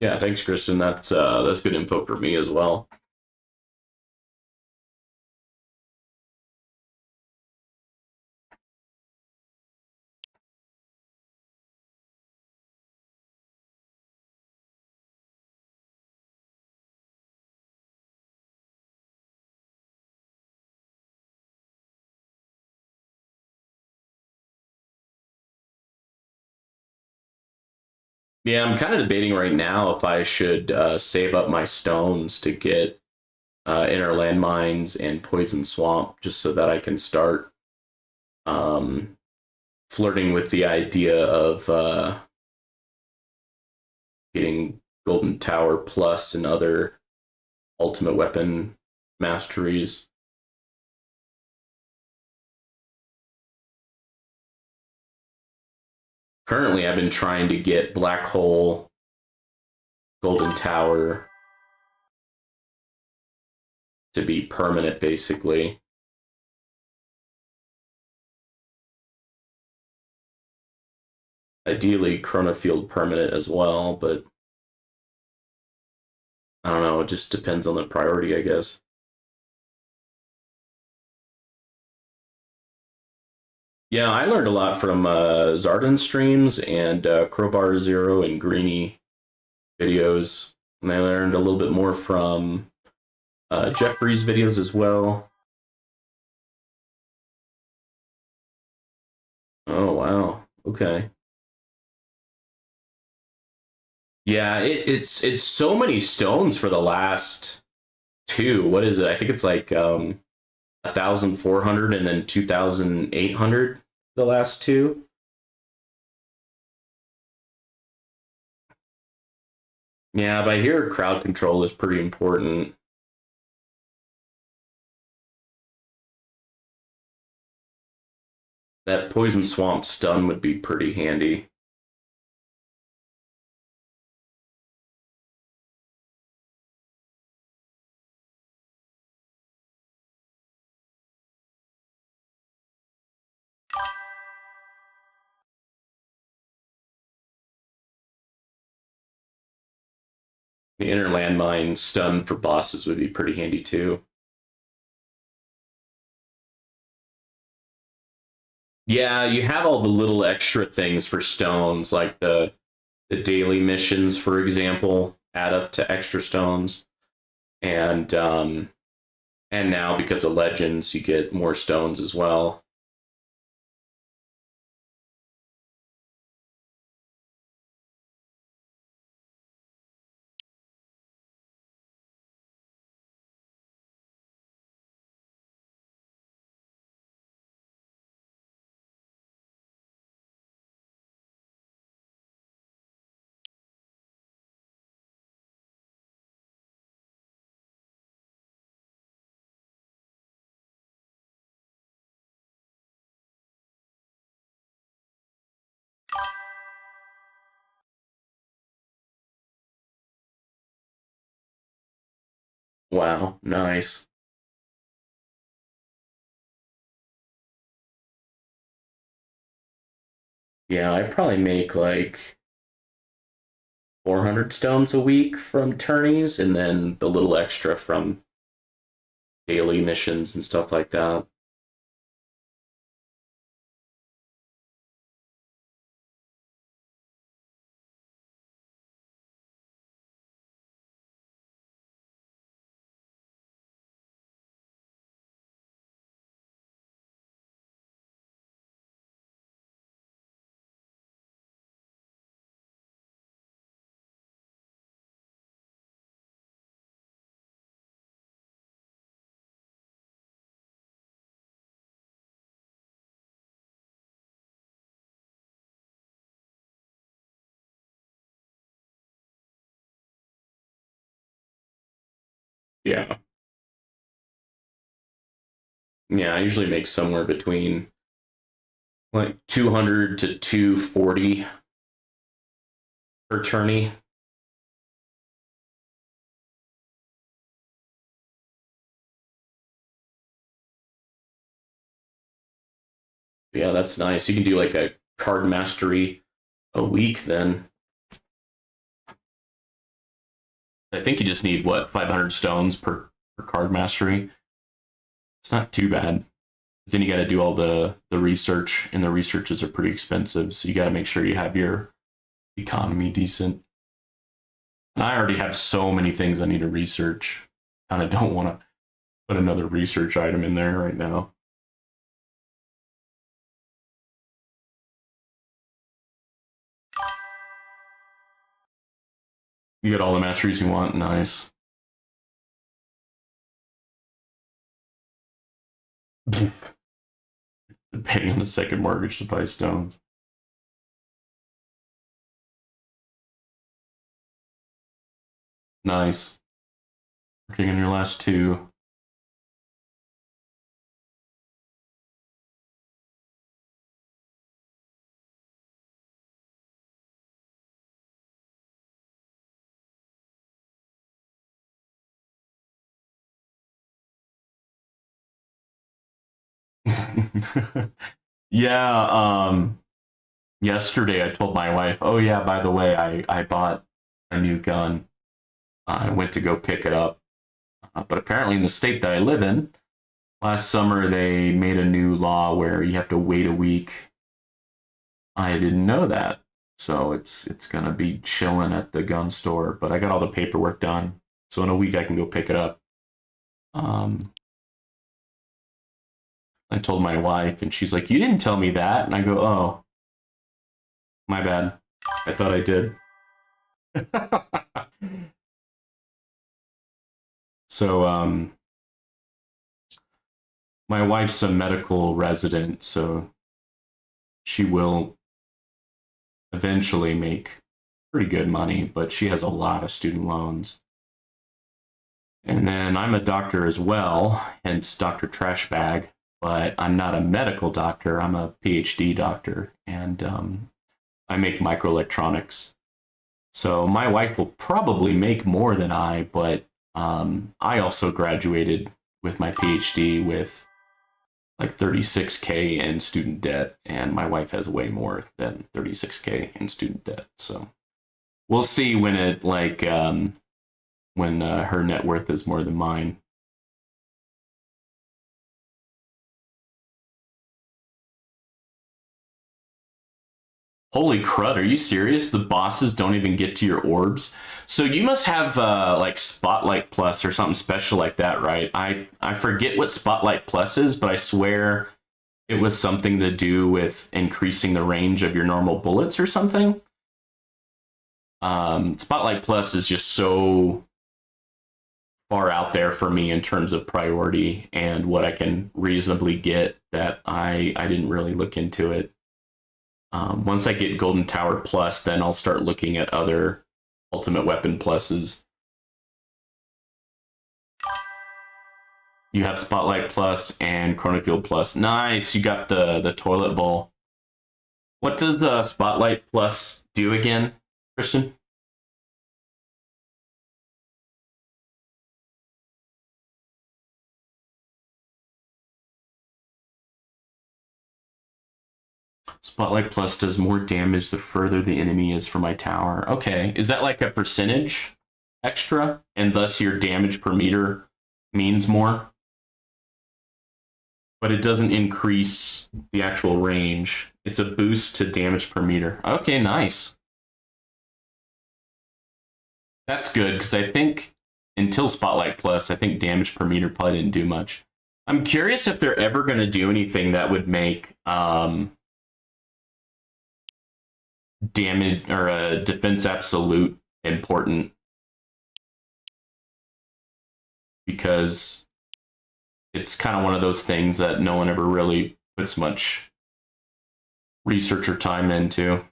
Speaker 1: Yeah, thanks, Kristen. That's good info for me as well. Yeah, I'm kind of debating right now if I should save up my stones to get inner landmines and poison swamp, just so that I can start um, flirting with the idea of getting Golden Tower Plus and other ultimate weapon masteries. Currently, I've been trying to get Black Hole, Golden Tower to be permanent, basically. Ideally, Chronofield permanent as well, but I don't know. It just depends on the priority, I guess. Yeah, I learned a lot from Zardan streams and Crowbar Zero and Greeny videos. And I learned a little bit more from Jeffrey's videos as well. Oh, wow. Okay. Yeah, it's so many stones for the last two. What is it? I think it's like 1,400 and then 2,800 the last two. Yeah, but I hear crowd control is pretty important. That poison swamp stun would be pretty handy. The inner landmine stun for bosses would be pretty handy too. Yeah, you have all the little extra things for stones, like the daily missions, for example, add up to extra stones, and now because of legends, you get more stones as well. Wow, nice. Yeah, I probably make like 400 stones a week from tourneys, and then the little extra from daily missions and stuff like that. Yeah. Yeah, I usually make somewhere between like 200 to 240 per tourney. Yeah, that's nice. You can do like a card mastery a week then. I think you just need what, 500 stones per card mastery. It's not too bad. Then you got to do all the research, and the researches are pretty expensive. So you got to make sure you have your economy decent. And I already have so many things I need to research. Kind of don't want to put another research item in there right now. You get all the masteries you want. Nice. Paying on the second mortgage to buy stones. Nice. Working on your last two. Yeah, yesterday I told my wife, oh yeah, by the way, I bought a new gun. I went to go pick it up. But apparently in the state that I live in, last summer they made a new law where you have to wait a week. I didn't know that. So it's gonna be chilling at the gun store, but I got all the paperwork done. So in a week I can go pick it up. Um, I told my wife, and she's like, "You didn't tell me that." And I go, "Oh, my bad. I thought I did." So My wife's a medical resident, so she will eventually make pretty good money, but she has a lot of student loans. And then I'm a doctor as well, hence Dr. Trashbag, but I'm not a medical doctor. I'm a PhD doctor, and I make microelectronics. So my wife will probably make more than I, but I also graduated with my PhD with like 36K in student debt, and my wife has way more than 36K in student debt. So we'll see when it when her net worth is more than mine. Holy crud, are you serious? The bosses don't even get to your orbs? So you must have like Spotlight Plus or something special like that, right? I forget what Spotlight Plus is, but I swear it was something to do with increasing the range of your normal bullets or something. Spotlight Plus is just so far out there for me in terms of priority and what I can reasonably get that I didn't really look into it. Once I get Golden Tower Plus, then I'll start looking at other Ultimate Weapon Pluses. You have Spotlight Plus and Chronofield Plus. Nice, you got the toilet bowl. What does the Spotlight Plus do again, Christian? Spotlight Plus does more damage the further the enemy is from my tower. Okay, is that like a percentage extra, and thus your damage per meter means more? But it doesn't increase the actual range. It's a boost to damage per meter. Okay, nice. That's good, because I think until Spotlight Plus, I think damage per meter probably didn't do much. I'm curious if they're ever going to do anything that would make damage or defense absolute important, because it's kind of one of those things that no one ever really puts much research or time into.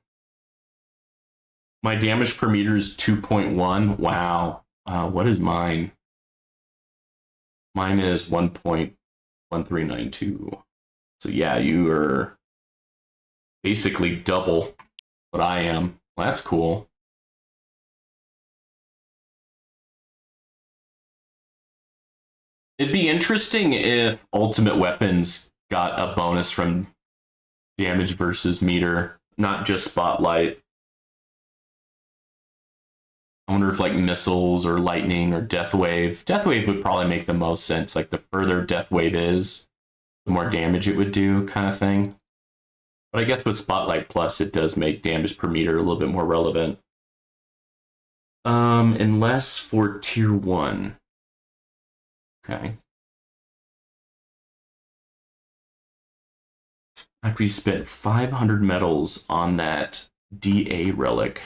Speaker 1: My damage per meter is 2.1. Wow. What is mine? Mine is 1.1392. So yeah, you are basically double what I am. Well, that's cool. It'd be interesting if Ultimate Weapons got a bonus from damage versus meter, not just Spotlight. I wonder if like missiles or lightning or death wave. Death wave would probably make the most sense. Like the further death wave is, the more damage it would do, kind of thing. But I guess with Spotlight Plus, it does make damage per meter a little bit more relevant. Unless for tier 1. Okay. After you spent 500 medals on that DA relic.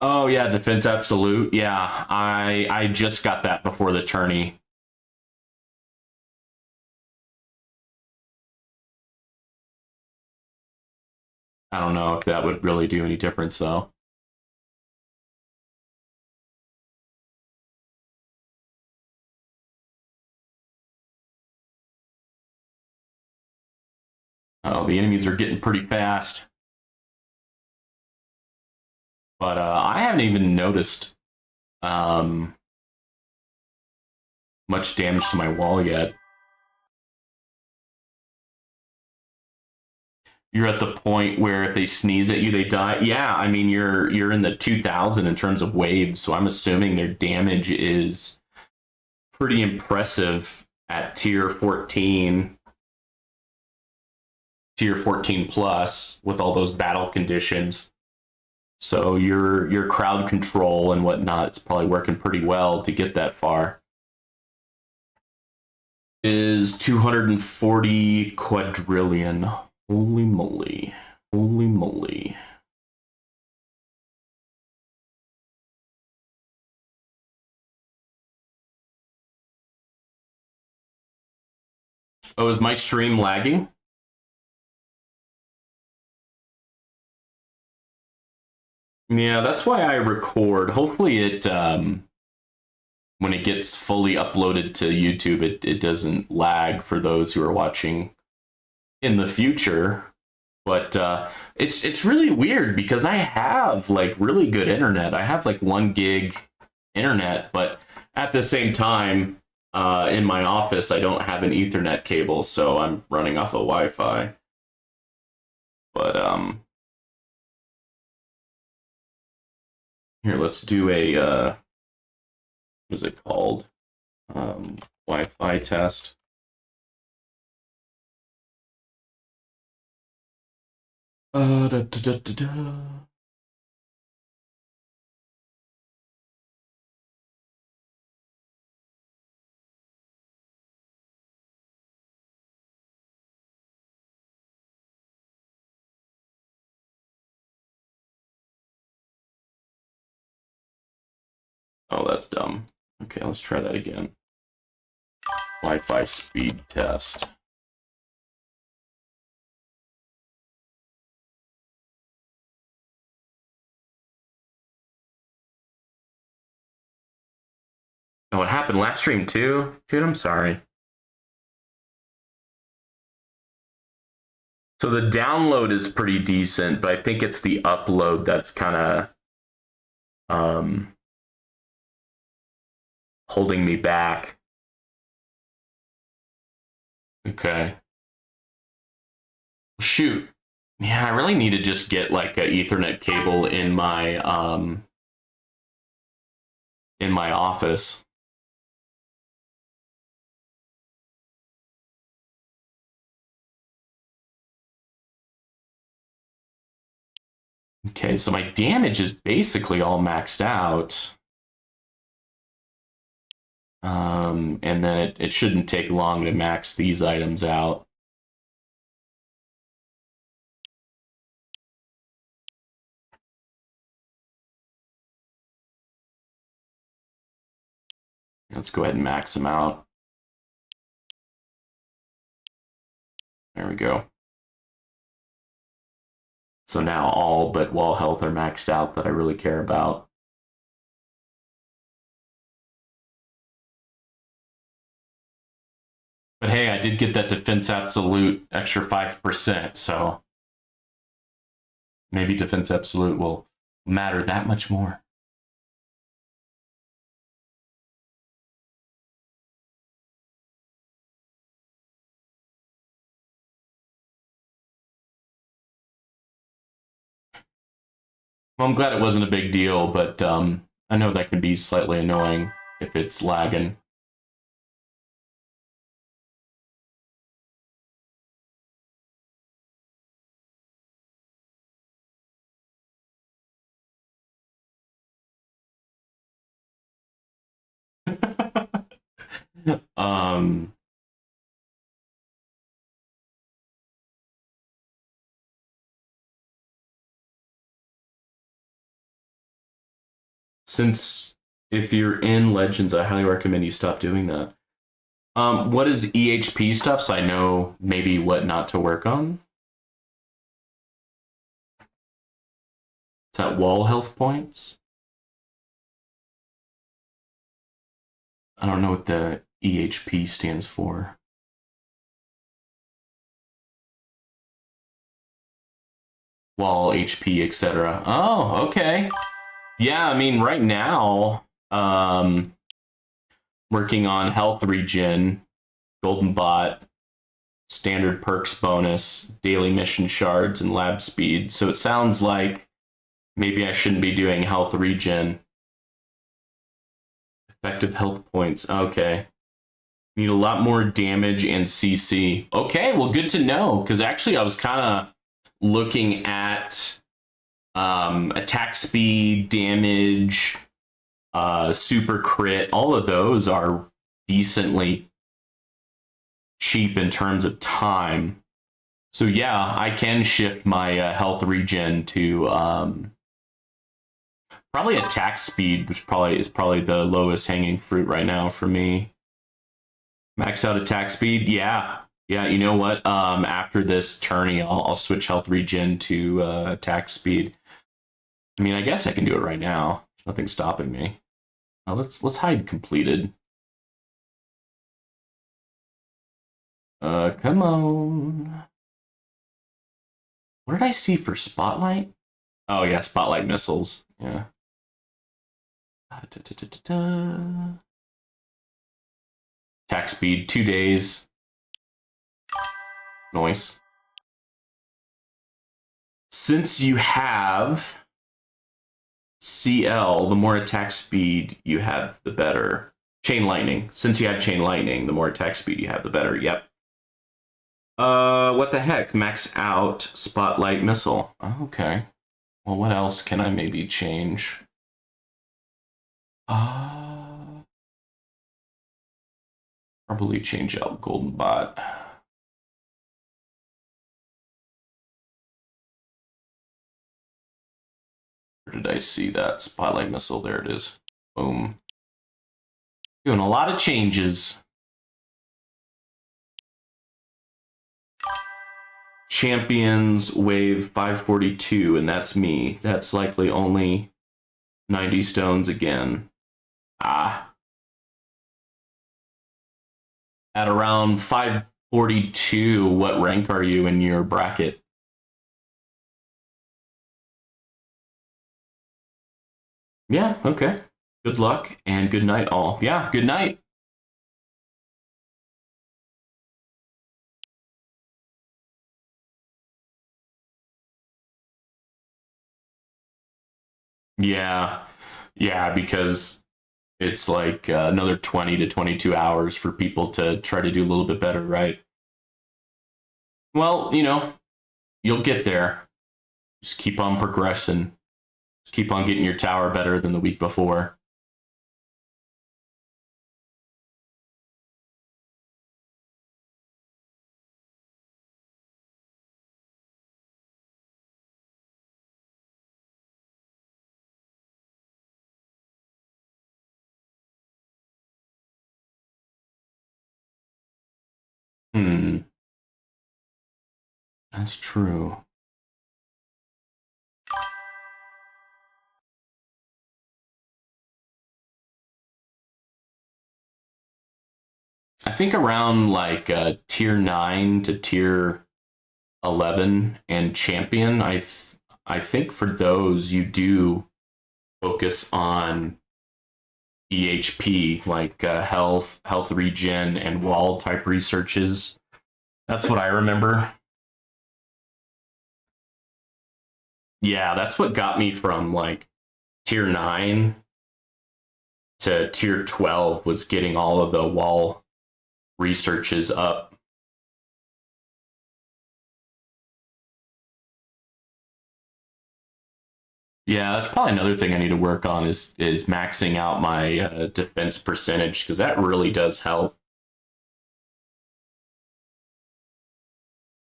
Speaker 1: Oh yeah, defense absolute. Yeah, I just got that before the tourney. I don't know if that would really do any difference though. Oh, the enemies are getting pretty fast. But I haven't even noticed much damage to my wall yet. You're at the point where if they sneeze at you, they die. Yeah, I mean you're in the 2000 in terms of waves, so I'm assuming their damage is pretty impressive at tier 14, tier 14 plus with all those battle conditions. So your crowd control and whatnot, it's probably working pretty well to get that far. Is 240 quadrillion. Holy moly. Holy moly. Oh, is my stream lagging? Yeah, that's why I record. Hopefully it when it gets fully uploaded to YouTube, it doesn't lag for those who are watching in the future. But it's really weird because I have like really good internet. I have like 1 gig internet, but at the same time, in my office, I don't have an Ethernet cable, so I'm running off of Wi-Fi. But here, let's do a what is it called? Wi-Fi test. Da, da, da, da, da. Oh, that's dumb. Okay, let's try that again. Wi-Fi speed test. Oh, it happened last stream too? Dude, I'm sorry. So the download is pretty decent, but I think it's the upload that's kind of holding me back. Okay. Shoot. Yeah, I really need to just get like an Ethernet cable in my office. Okay, so my damage is basically all maxed out. And then it shouldn't take long to max these items out. Let's go ahead and max them out. There we go. So now all but wall health are maxed out that I really care about. But hey, I did get that defense absolute extra 5%, so maybe defense absolute will matter that much more. Well, I'm glad it wasn't a big deal, but I know that can be slightly annoying if it's lagging. um, since if you're in Legends, I highly recommend you stop doing that. What is EHP stuff? So I know maybe what not to work on. Is that wall health points? I don't know what the EHP stands for. Wall HP, etc. Oh, okay. Yeah, I mean, right now, working on health regen, golden bot, standard perks bonus, daily mission shards, and lab speed. So it sounds like maybe I shouldn't be doing health regen. Effective health points. Okay. Need a lot more damage and CC. Okay, well, good to know, because actually I was kind of looking at attack speed, damage, super crit. All of those are decently cheap in terms of time. So yeah, I can shift my health regen to probably attack speed, which is probably the lowest hanging fruit right now for me. Max out attack speed, yeah, Yeah, you know what? After this tourney, I'll switch health regen to attack speed. I mean, I guess I can do it right now. There's nothing stopping me. Let's hide completed. Come on. What did I see for spotlight? Oh yeah, spotlight missiles. Yeah. Attack speed 2 days. Noise. Since you have CL, the more attack speed you have, the better. Chain lightning. Since you have chain lightning, the more attack speed you have, the better. Yep. What the heck? Max out spotlight missile. Okay. Well, what else can I maybe change? Probably change out Golden Bot. Where did I see that spotlight missile? There it is. Boom. Doing a lot of changes. Champions wave 542, and that's me. That's likely only 90 stones again. At around 542, what rank are you in your bracket? Yeah, okay. Good luck and good night, all. Yeah, good night. Yeah, yeah, because it's like another 20 to 22 hours for people to try to do a little bit better, right? Well, you'll get there. Just keep on progressing. Just keep on getting your tower better than the week before. That's true. I think around like tier 9 to tier 11 and champion, I think for those you do focus on EHP, like health regen, and wall type researches. That's what I remember. Yeah, that's what got me from like tier 9 to tier 12 was getting all of the wall researches up. Yeah, that's probably another thing I need to work on is maxing out my defense percentage, because that really does help.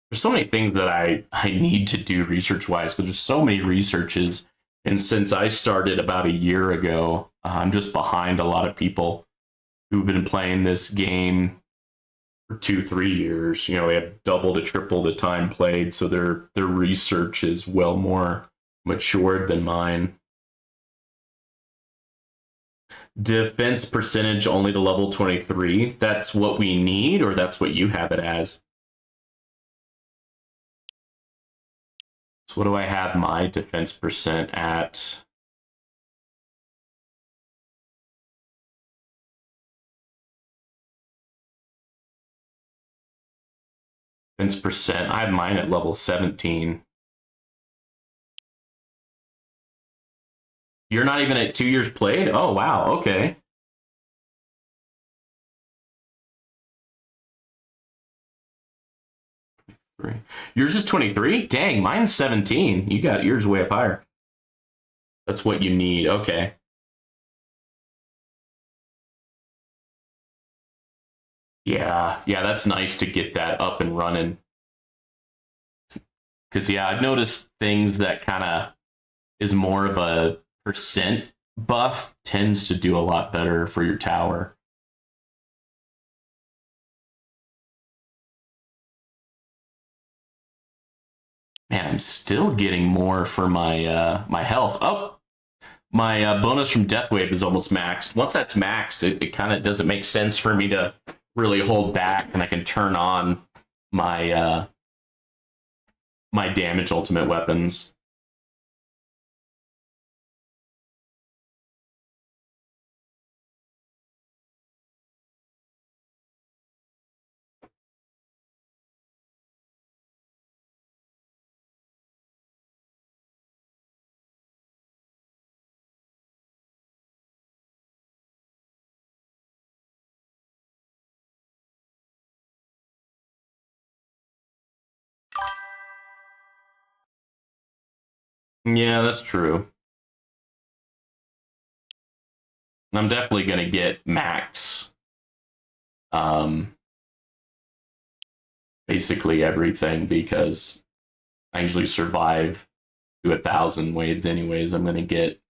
Speaker 1: There's so many things that I need to do research wise, because there's so many researches, and since I started about a year ago, I'm just behind a lot of people who've been playing this game for 2-3 years. They have double to triple the time played, so their research is well more matured than mine. Defense percentage only to level 23. That's what we need, or that's what you have it as? So what do I have my defense percent at? Defense percent. I have mine at level 17. You're not even at 2 years played? Oh, wow. Okay. Yours is 23? Dang, mine's 17. You got yours way up higher. That's what you need. Okay. Yeah, that's nice to get that up and running. Because, yeah, I've noticed things that kind of is more of a percent buff tends to do a lot better for your tower. Man, I'm still getting more for my my health. Oh, my bonus from Deathwave is almost maxed. Once that's maxed, it kind of doesn't make sense for me to really hold back, and I can turn on my my damage ultimate weapons. Yeah, that's true. I'm definitely gonna get max. Basically everything because I usually survive to 1,000 waves anyways. I'm gonna get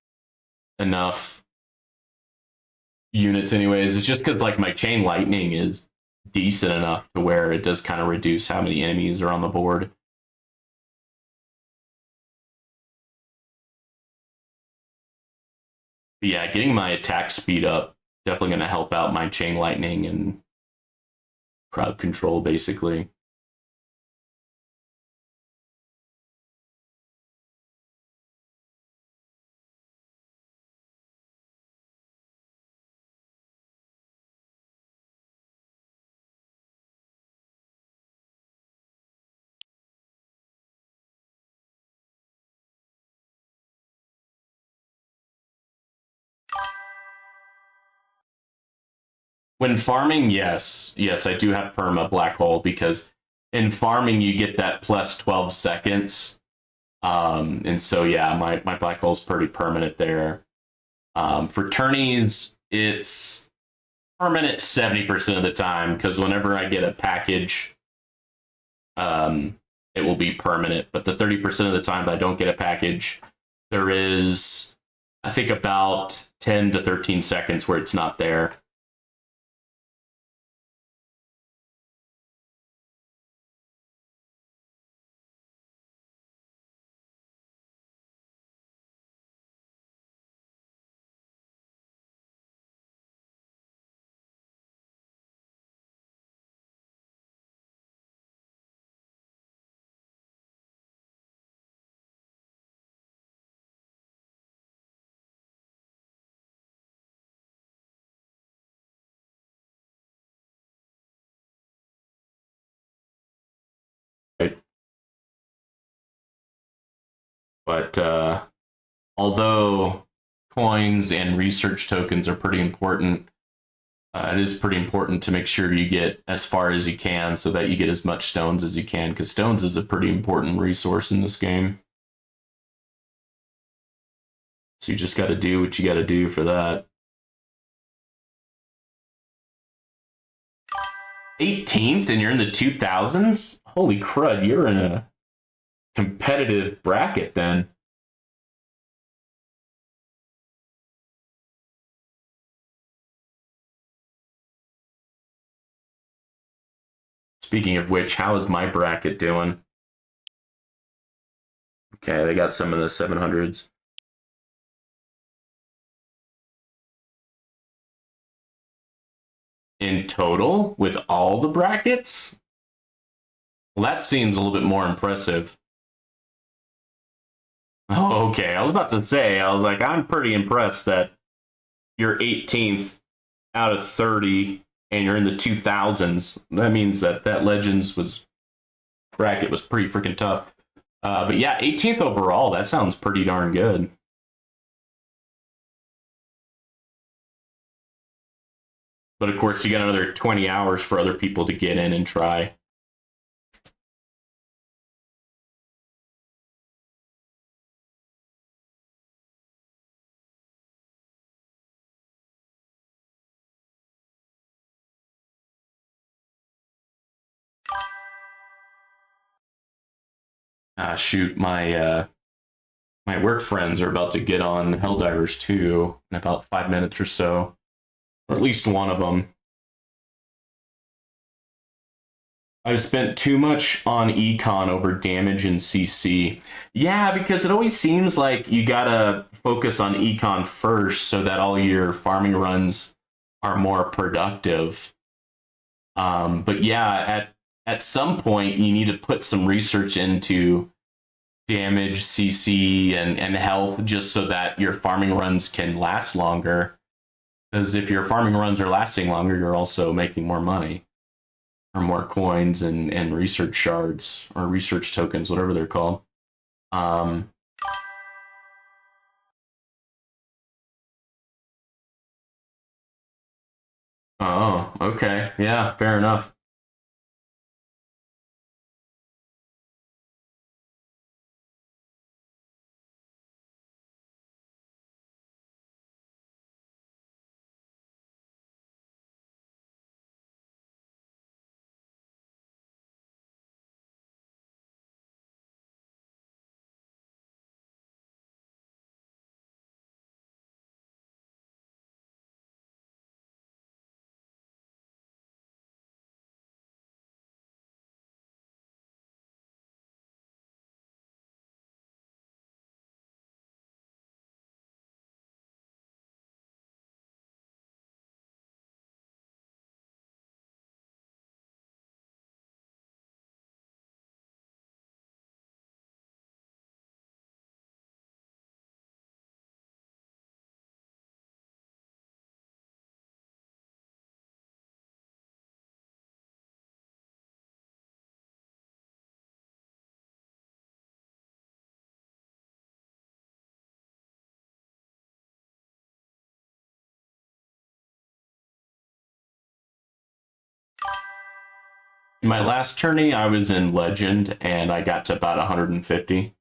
Speaker 1: enough units anyways. It's just because like my chain lightning is decent enough to where it does kind of reduce how many enemies are on the board. But yeah, getting my attack speed up definitely going to help out my chain lightning and crowd control basically. When farming, yes, I do have perma black hole because in farming you get that plus 12 seconds. And so yeah, my black hole's pretty permanent there. For tourneys, it's permanent 70% of the time because whenever I get a package, it will be permanent. But the 30% of the time that I don't get a package, there is, I think, about 10 to 13 seconds where it's not there. Right? But although coins and research tokens are pretty important, it is pretty important to make sure you get as far as you can so that you get as much stones as you can, because stones is a pretty important resource in this game. So you just got to do what you got to do for that. 18th and you're in the 2000s? Holy crud, you're in a competitive bracket then. Speaking of which, how is my bracket doing? Okay, they got some of the 700s. In total, with all the brackets? Well, that seems a little bit more impressive. Oh, okay. I was about to say, I was like, I'm pretty impressed that you're 18th out of 30 and you're in the 2000s. That means that Legends was bracket was pretty freaking tough. But yeah, 18th overall, that sounds pretty darn good. But of course, you got another 20 hours for other people to get in and try. Shoot, my work friends are about to get on Helldivers 2 in about 5 minutes or so, or at least one of them. I've spent too much on econ over damage and CC. Yeah, because it always seems like you gotta focus on econ first so that all your farming runs are more productive. But yeah, at some point you need to put some research into damage, CC, and health just so that your farming runs can last longer. Because if your farming runs are lasting longer, you're also making more money or more coins and research shards or research tokens, whatever they're called. Um, oh, okay. Yeah, fair enough. In my last tourney, I was in Legend and I got to about 150.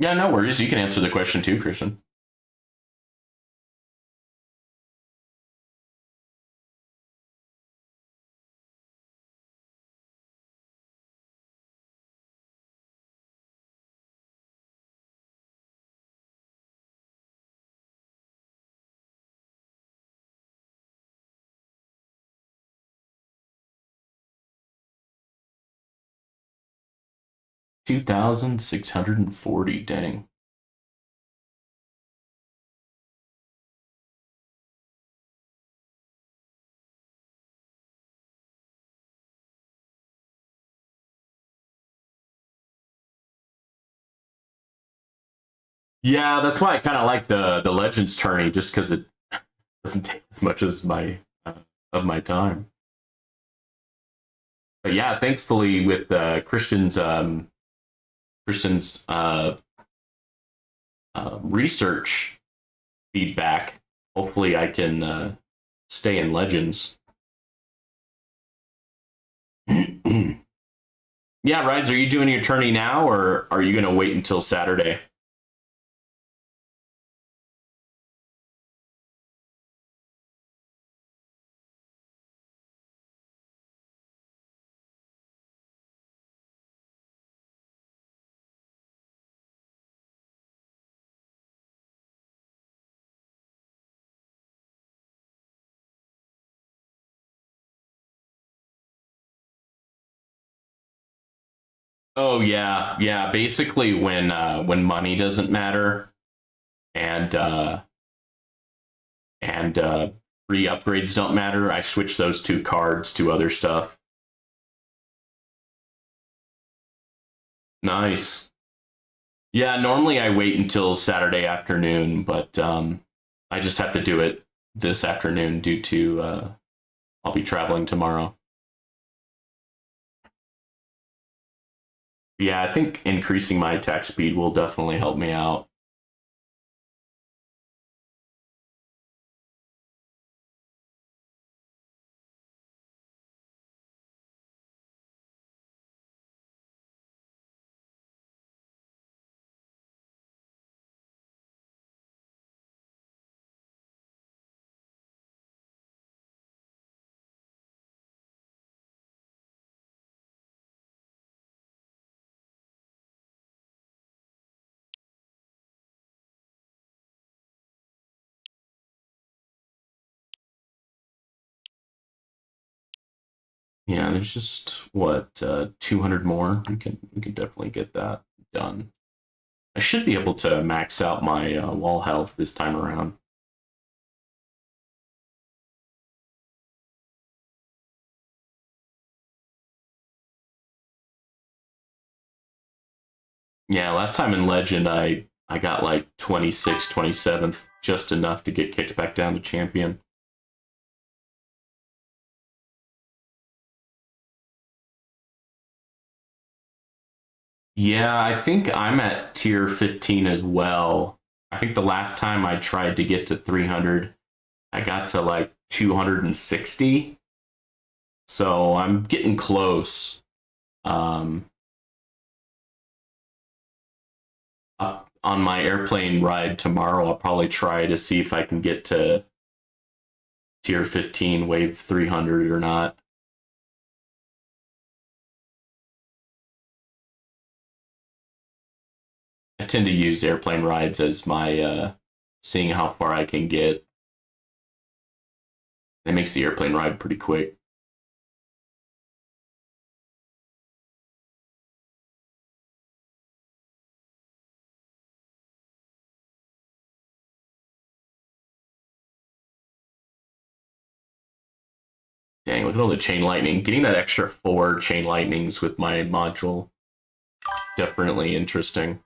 Speaker 1: Yeah, no worries. You can answer the question too, Christian. $2,640. Dang. Yeah, that's why I kind of like the Legends tourney, just because it doesn't take as much as my of my time. But yeah, thankfully with Christian's research feedback, hopefully I can stay in Legends. Yeah, Rides, are you doing your tourney now, or are you going to wait until Saturday? Oh yeah, yeah. Basically, when money doesn't matter and and free upgrades don't matter, I switch those two cards to other stuff. Nice. Yeah, normally I wait until Saturday afternoon, but I just have to do it this afternoon due to I'll be traveling tomorrow. Yeah, I think increasing my attack speed will definitely help me out. Yeah, there's just what 200 more. We can definitely get that done. I should be able to max out my wall health this time around. Yeah, last time in Legend, I got like 26th, 27th, just enough to get kicked back down to champion. Yeah, I think I'm at tier 15 as well. I think the last time I tried to get to 300, I got to like 260. So I'm getting close. Um, on my airplane ride tomorrow, I'll probably try to see if I can get to tier 15, wave 300 or not. I tend to use airplane rides as my seeing how far I can get. It makes the airplane ride pretty quick. Dang, look at all the chain lightning. Getting that extra 4 chain lightnings with my module, definitely interesting.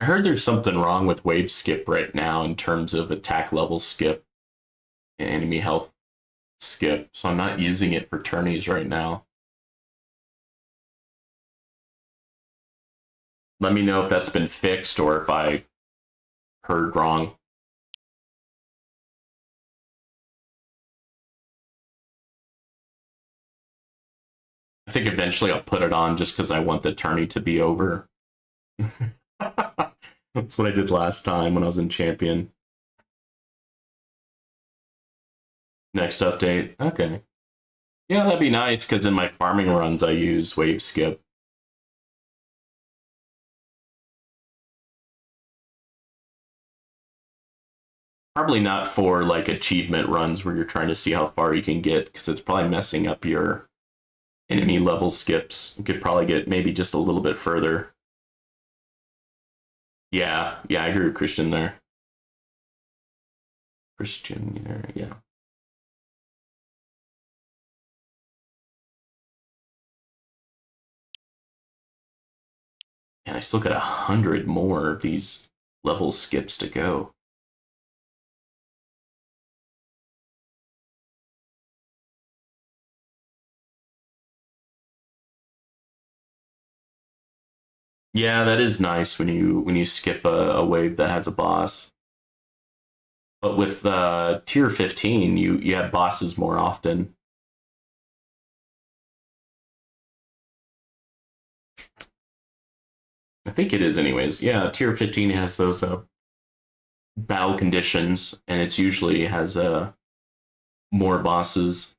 Speaker 1: I heard there's something wrong with wave skip right now in terms of attack level skip and enemy health skip, so I'm not using it for tourneys right now. Let me know if that's been fixed or if I heard wrong. I think eventually I'll put it on just because I want the tourney to be over. That's what I did last time when I was in Champion. Next update. Okay. Yeah, that'd be nice because in my farming runs I use wave skip. Probably not for like achievement runs where you're trying to see how far you can get because it's probably messing up your enemy level skips. You could probably get maybe just a little bit further. Yeah, I agree with Christian there. Christian, yeah. And I still got 100 more of these level skips to go. Yeah, that is nice when you skip a wave that has a boss. But with tier 15, you have bosses more often. I think it is, anyways. Yeah, tier 15 has those battle conditions, and it's usually has more bosses.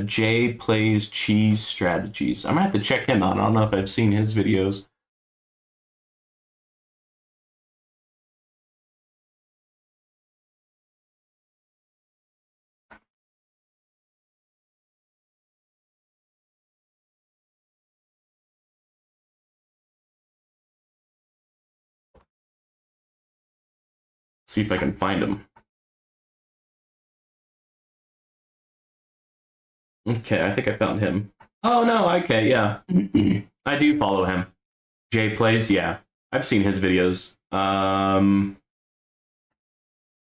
Speaker 1: Jay plays cheese strategies. I'm gonna have to check him out. I don't know if I've seen his videos. See if I can find him. Okay, I think I found him. Oh no, okay, yeah. I do follow him. Jay Plays, yeah. I've seen his videos.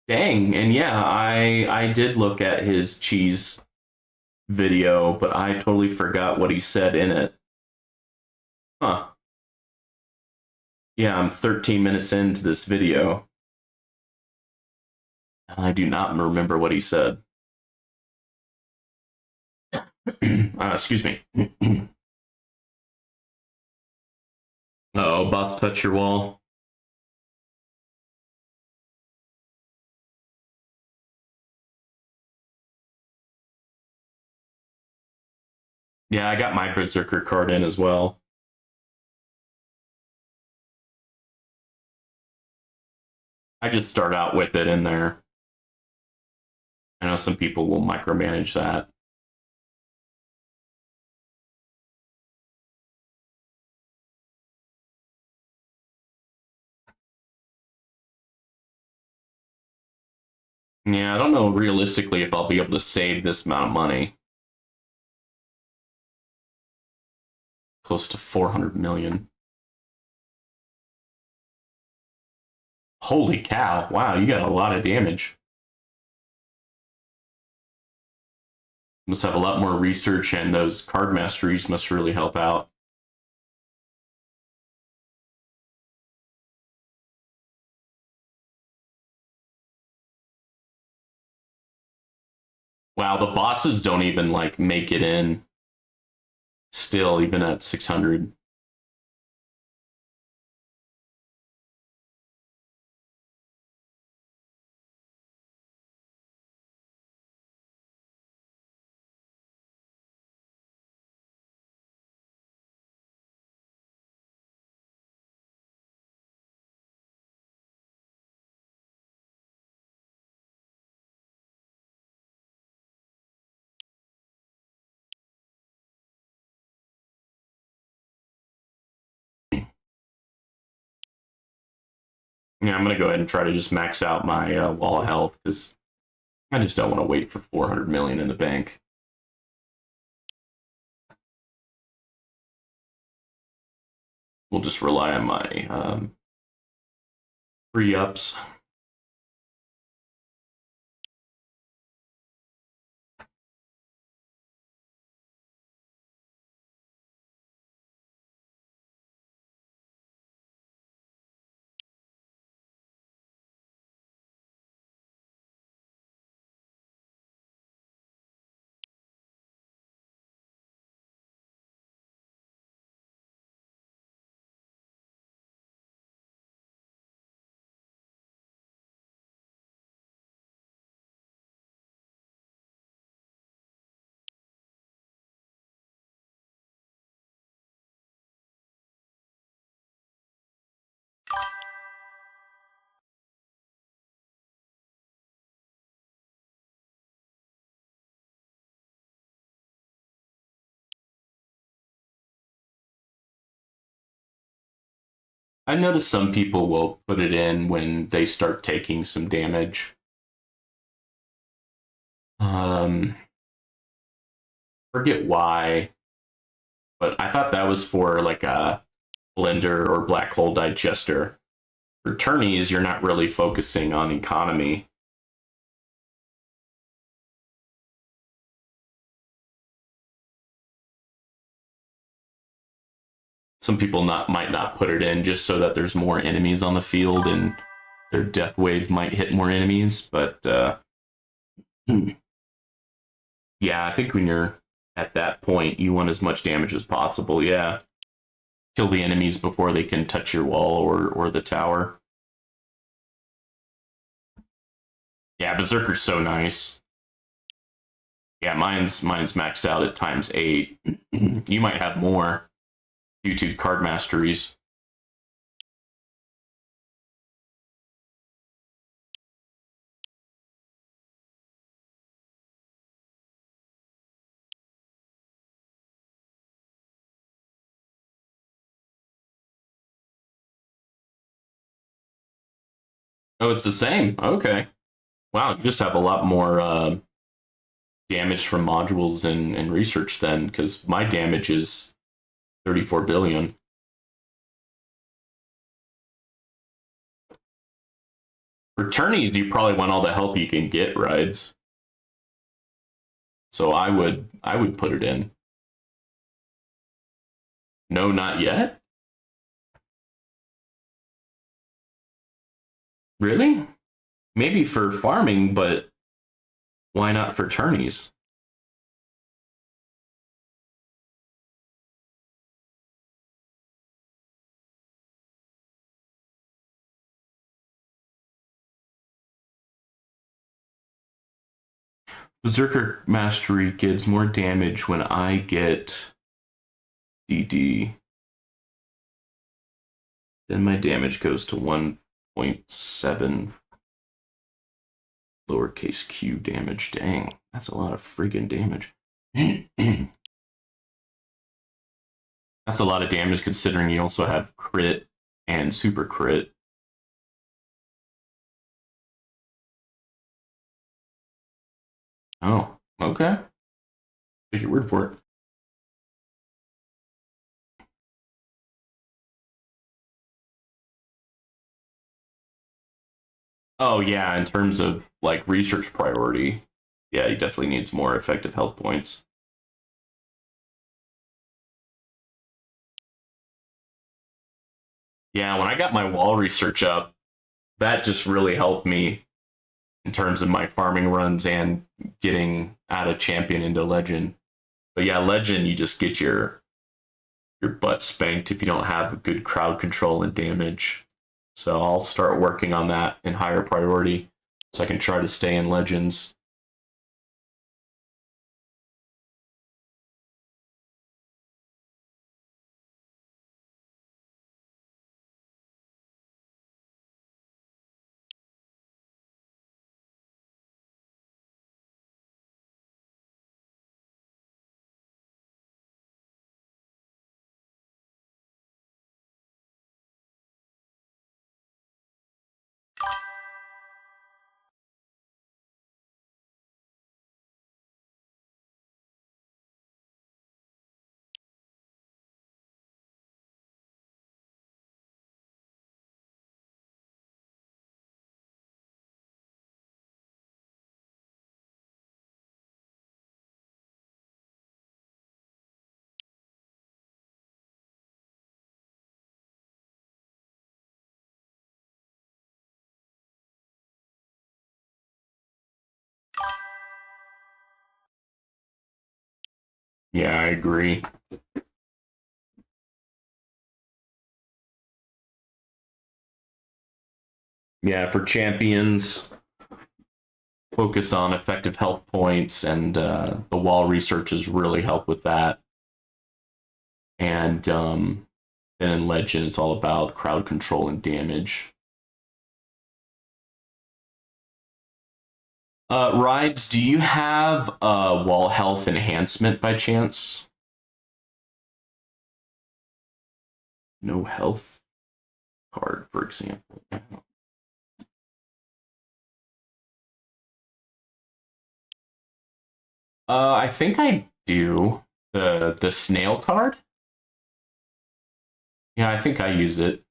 Speaker 1: Dang, and yeah, I did look at his cheese video, but I totally forgot what he said in it. Huh. Yeah, I'm 13 minutes into this video. I do not remember what he said. Excuse me. Oh, about to touch your wall. Yeah, I got my Berserker card in as well. I just start out with it in there. I know some people will micromanage that. Yeah, I don't know realistically if I'll be able to save this amount of money. Close to 400 million. Holy cow. Wow, you got a lot of damage. Must have a lot more research, and those card masteries must really help out. Wow, the bosses don't even like make it in still, even at 600. Yeah, I'm going to go ahead and try to just max out my wall of health because I just don't want to wait for 400 million in the bank. We'll just rely on my free ups. I noticed some people will put it in when they start taking some damage. Forget why, but I thought that was for like a blender or black hole digester. For tourneys, you're not really focusing on economy. Some people might not put it in just so that there's more enemies on the field and their death wave might hit more enemies. But yeah, I think when you're at that point, you want as much damage as possible. Yeah, kill the enemies before they can touch your wall or the tower. Yeah, Berserker's so nice. Yeah, mine's maxed out at ×8. You might have more due to card masteries. Oh, it's the same. Okay. Wow, you just have a lot more damage from modules and research then, because my damage is 34 billion. For tourneys, you probably want all the help you can get, right? So I would put it in. No, not yet. Really? Maybe for farming, but why not for tourneys? Berserker Mastery gives more damage when I get DD. Then my damage goes to 1.7 lowercase q damage. Dang, that's a lot of freaking damage. That's a lot of damage considering you also have crit and super crit. Oh, okay. Take your word for it. Oh yeah, in terms of like research priority, yeah, he definitely needs more effective health points. Yeah, when I got my wall research up, that just really helped me in terms of my farming runs and getting out of champion into legend. But yeah, legend, you just get your butt spanked if you don't have good crowd control and damage. So I'll start working on that in higher priority so I can try to stay in legends. Yeah, I agree. Yeah, for champions, focus on effective health points, and the wall researches really help with that. And then in Legend, it's all about crowd control and damage. Rides, do you have wall health enhancement by chance? No health card, for example. I think I do. The snail card? Yeah, I think I use it.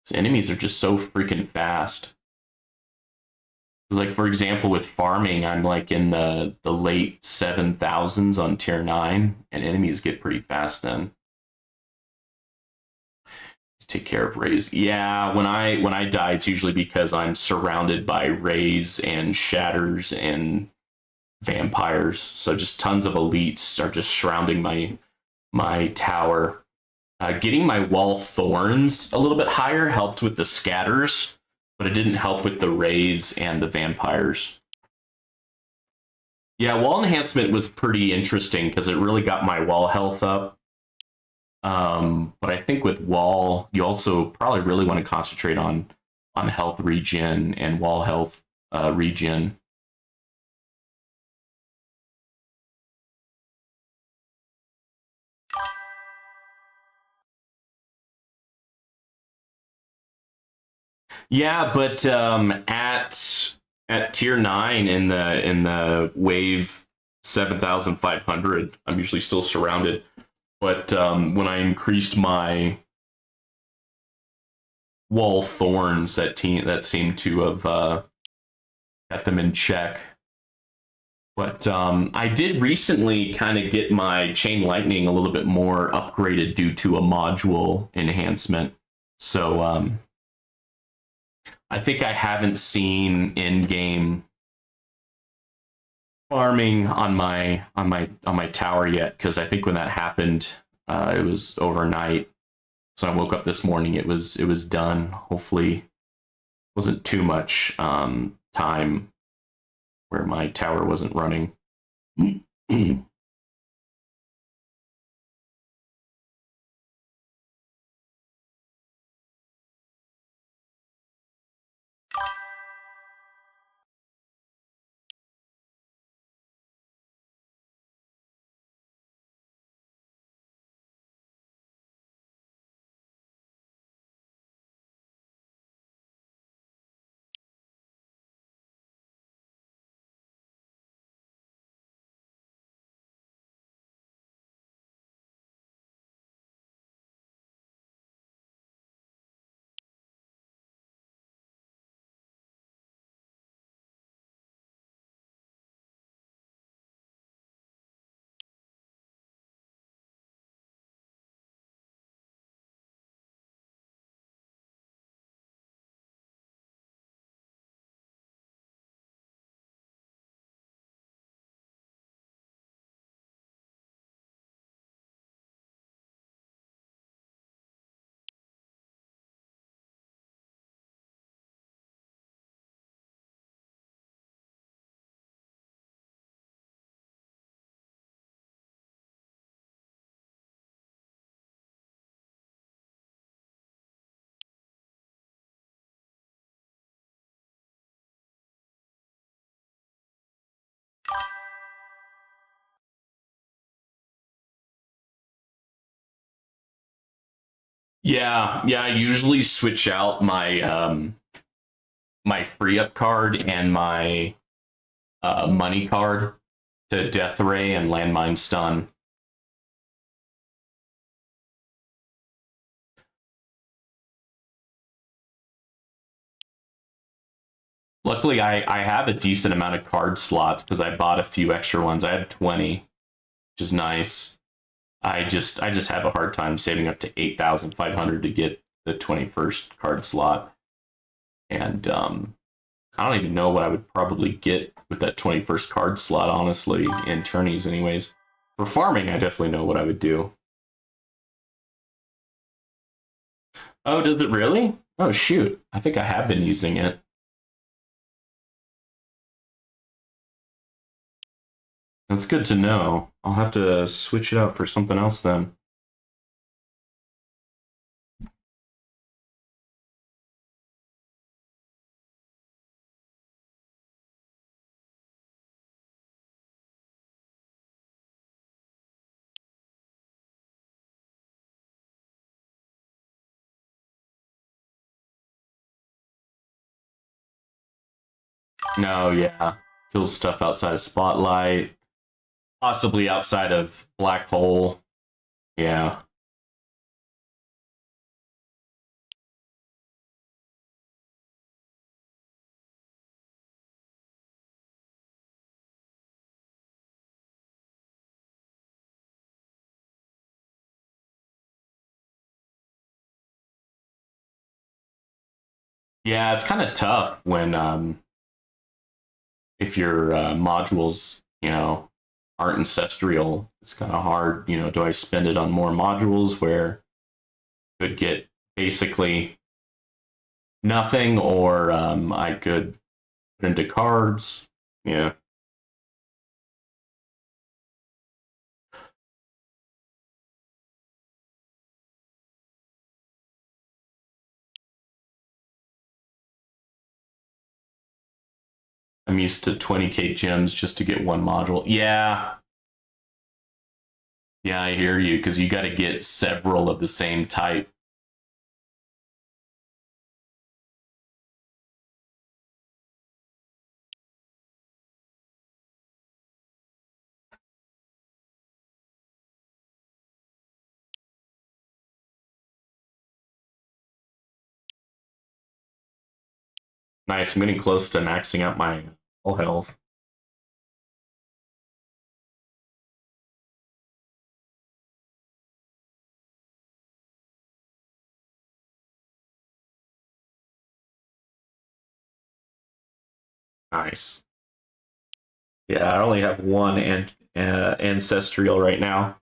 Speaker 1: These enemies are just so freaking fast. Like for example, with farming, I'm like in the late 7,000s on tier 9, and enemies get pretty fast then. Take care of rays. Yeah, when I die, it's usually because I'm surrounded by rays and shatters and vampires. So just tons of elites are just surrounding my tower. Getting my wall thorns a little bit higher helped with the scatters, but it didn't help with the rays and the vampires. Yeah, wall enhancement was pretty interesting because it really got my wall health up. But I think with wall, you also probably really want to concentrate on on health regen and wall health regen. Yeah, but at tier 9 in the wave 7,500, I'm usually still surrounded. But when I increased my wall thorns, that seemed to have got them in check. But I did recently kind of get my chain lightning a little bit more upgraded due to a module enhancement. So I think I haven't seen in-game farming on my tower yet, because I think when that happened, it was overnight. So I woke up this morning, it was done. Hopefully, it wasn't too much time where my tower wasn't running. Yeah. I usually switch out my free up card and my money card to Death Ray and Landmine Stun. Luckily, I have a decent amount of card slots because I bought a few extra ones. I had 20, which is nice. I just have a hard time saving up to 8,500 to get the 21st card slot, and I don't even know what I would probably get with that 21st card slot, honestly, in tourneys, anyways. For farming, I definitely know what I would do. Oh, does it really? Oh, shoot. I think I have been using it. That's good to know. I'll have to switch it out for something else then. No, yeah. Kills stuff outside of Spotlight, possibly outside of Black Hole. Yeah. Yeah, it's kind of tough when if your modules, aren't ancestral. It's kind of hard. Do I spend it on more modules where I could get basically nothing, or I could put into cards? Yeah. I'm used to 20k gems just to get one module. Yeah. Yeah, I hear you, because you got to get several of the same type. Nice, I'm getting close to maxing out my full health. Nice. Yeah, I only have one ancestral right now.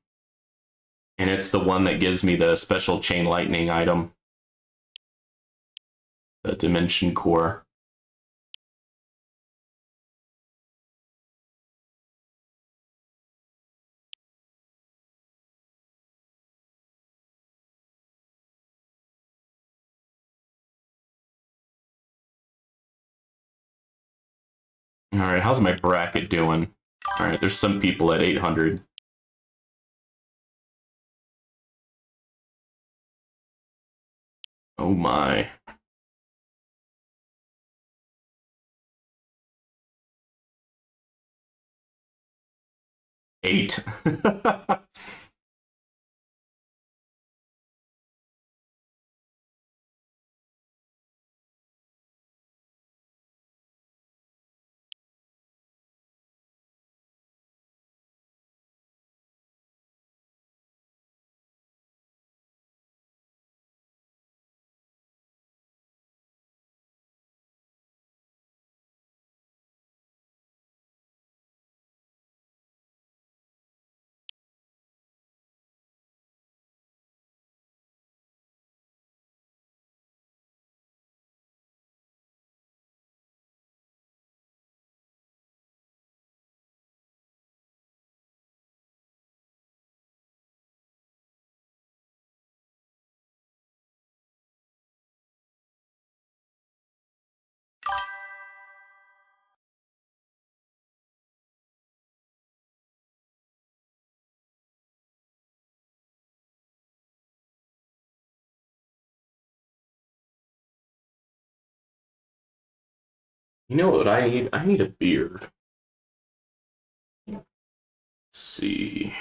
Speaker 1: And it's the one that gives me the special chain lightning item. The dimension core. All right, how's my bracket doing? All right, there's some people at 800. Oh my. Eight. You know what I need? I need a beard. Let's see.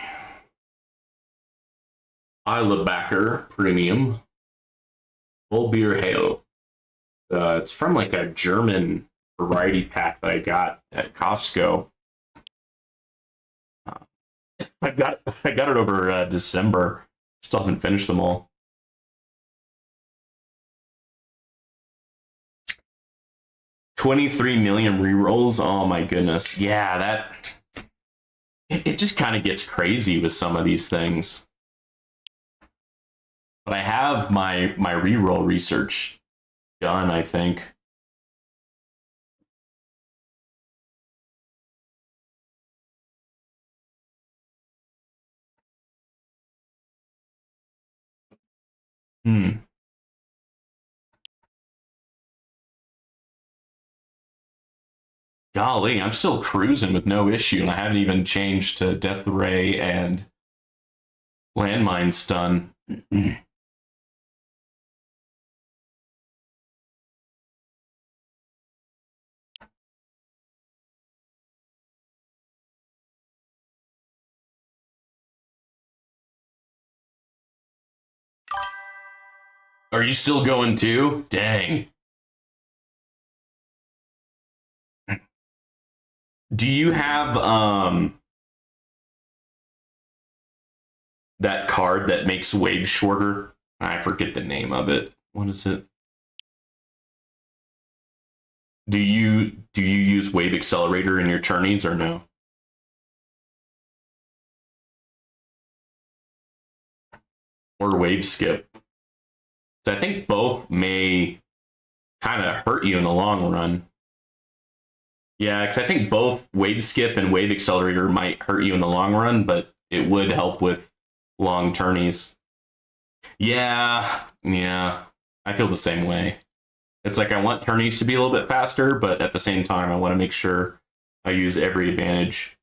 Speaker 1: Eilebacher Premium. Full beer hail. It's from like a German variety pack that I got at Costco. I got it over December. Still haven't finished them all. 23 million rerolls. Oh my goodness. Yeah, that it just kind of gets crazy with some of these things. But I have my reroll research done, I think. Golly, I'm still cruising with no issue, and I haven't even changed to Death Ray and Landmine Stun. Are you still going too? Dang. Do you have that card that makes waves shorter? I forget the name of it. What is it? Do you use wave accelerator in your tourneys or no? Or wave skip? So I think both may kind of hurt you in the long run. Yeah, because I think both wave skip and wave accelerator might hurt you in the long run, but it would help with long tourneys. Yeah, I feel the same way. It's like I want tourneys to be a little bit faster, but at the same time, I want to make sure I use every advantage.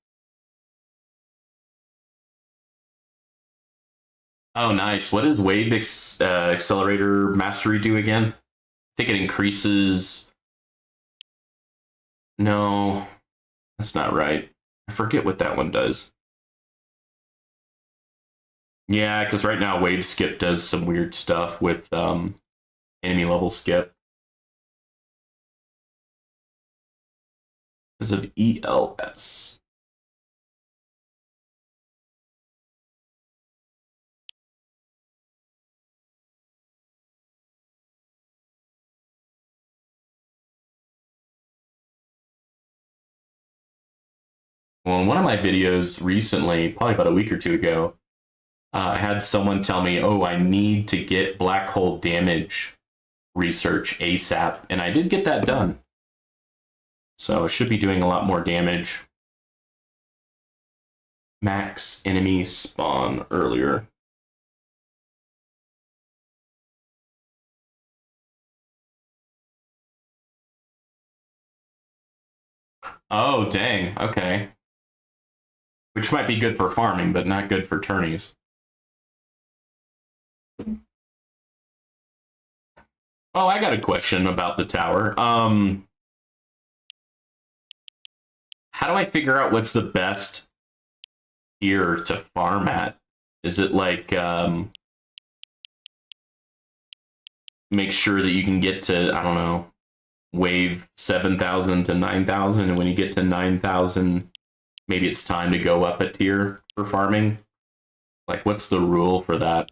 Speaker 1: Oh, nice. What does Accelerator Mastery do again? I think it increases. No, that's not right. I forget what that one does. Yeah, because right now Wave Skip does some weird stuff with enemy level skip. Because of ELS. Well, in one of my videos recently, probably about a week or two ago, I had someone tell me, oh, I need to get black hole damage research ASAP. And I did get that done. So I should be doing a lot more damage. Max enemy spawn earlier. Oh, dang. Okay. Which might be good for farming, but not good for tourneys. Oh, I got a question about the tower. How do I figure out what's the best tier to farm at? Is it like make sure that you can get to, I don't know, wave 7,000 to 9,000, and when you get to 9,000, maybe it's time to go up a tier for farming? Like, what's the rule for that?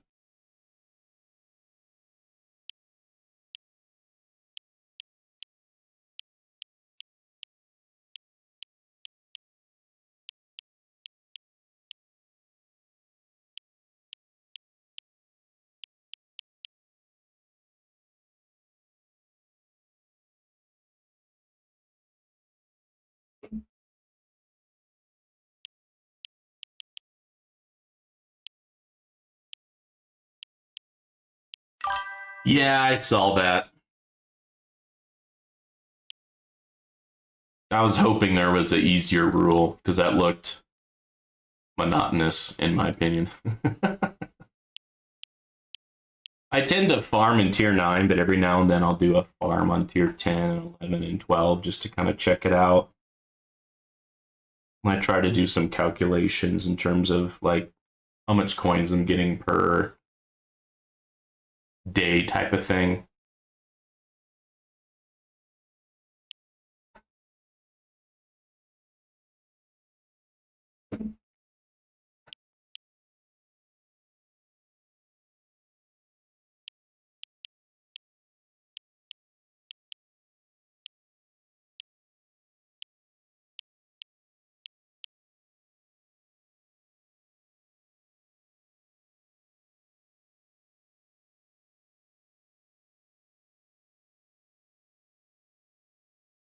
Speaker 1: Yeah, I saw that. I was hoping there was an easier rule because that looked monotonous, in my opinion. I tend to farm in tier 9, but every now and then I'll do a farm on tier 10, 11, and 12 just to kind of check it out. I try to do some calculations in terms of like how much coins I'm getting per day type of thing.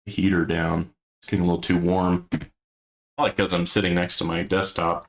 Speaker 1: Heater down. It's getting a little too warm. Probably because I'm sitting next to my desktop.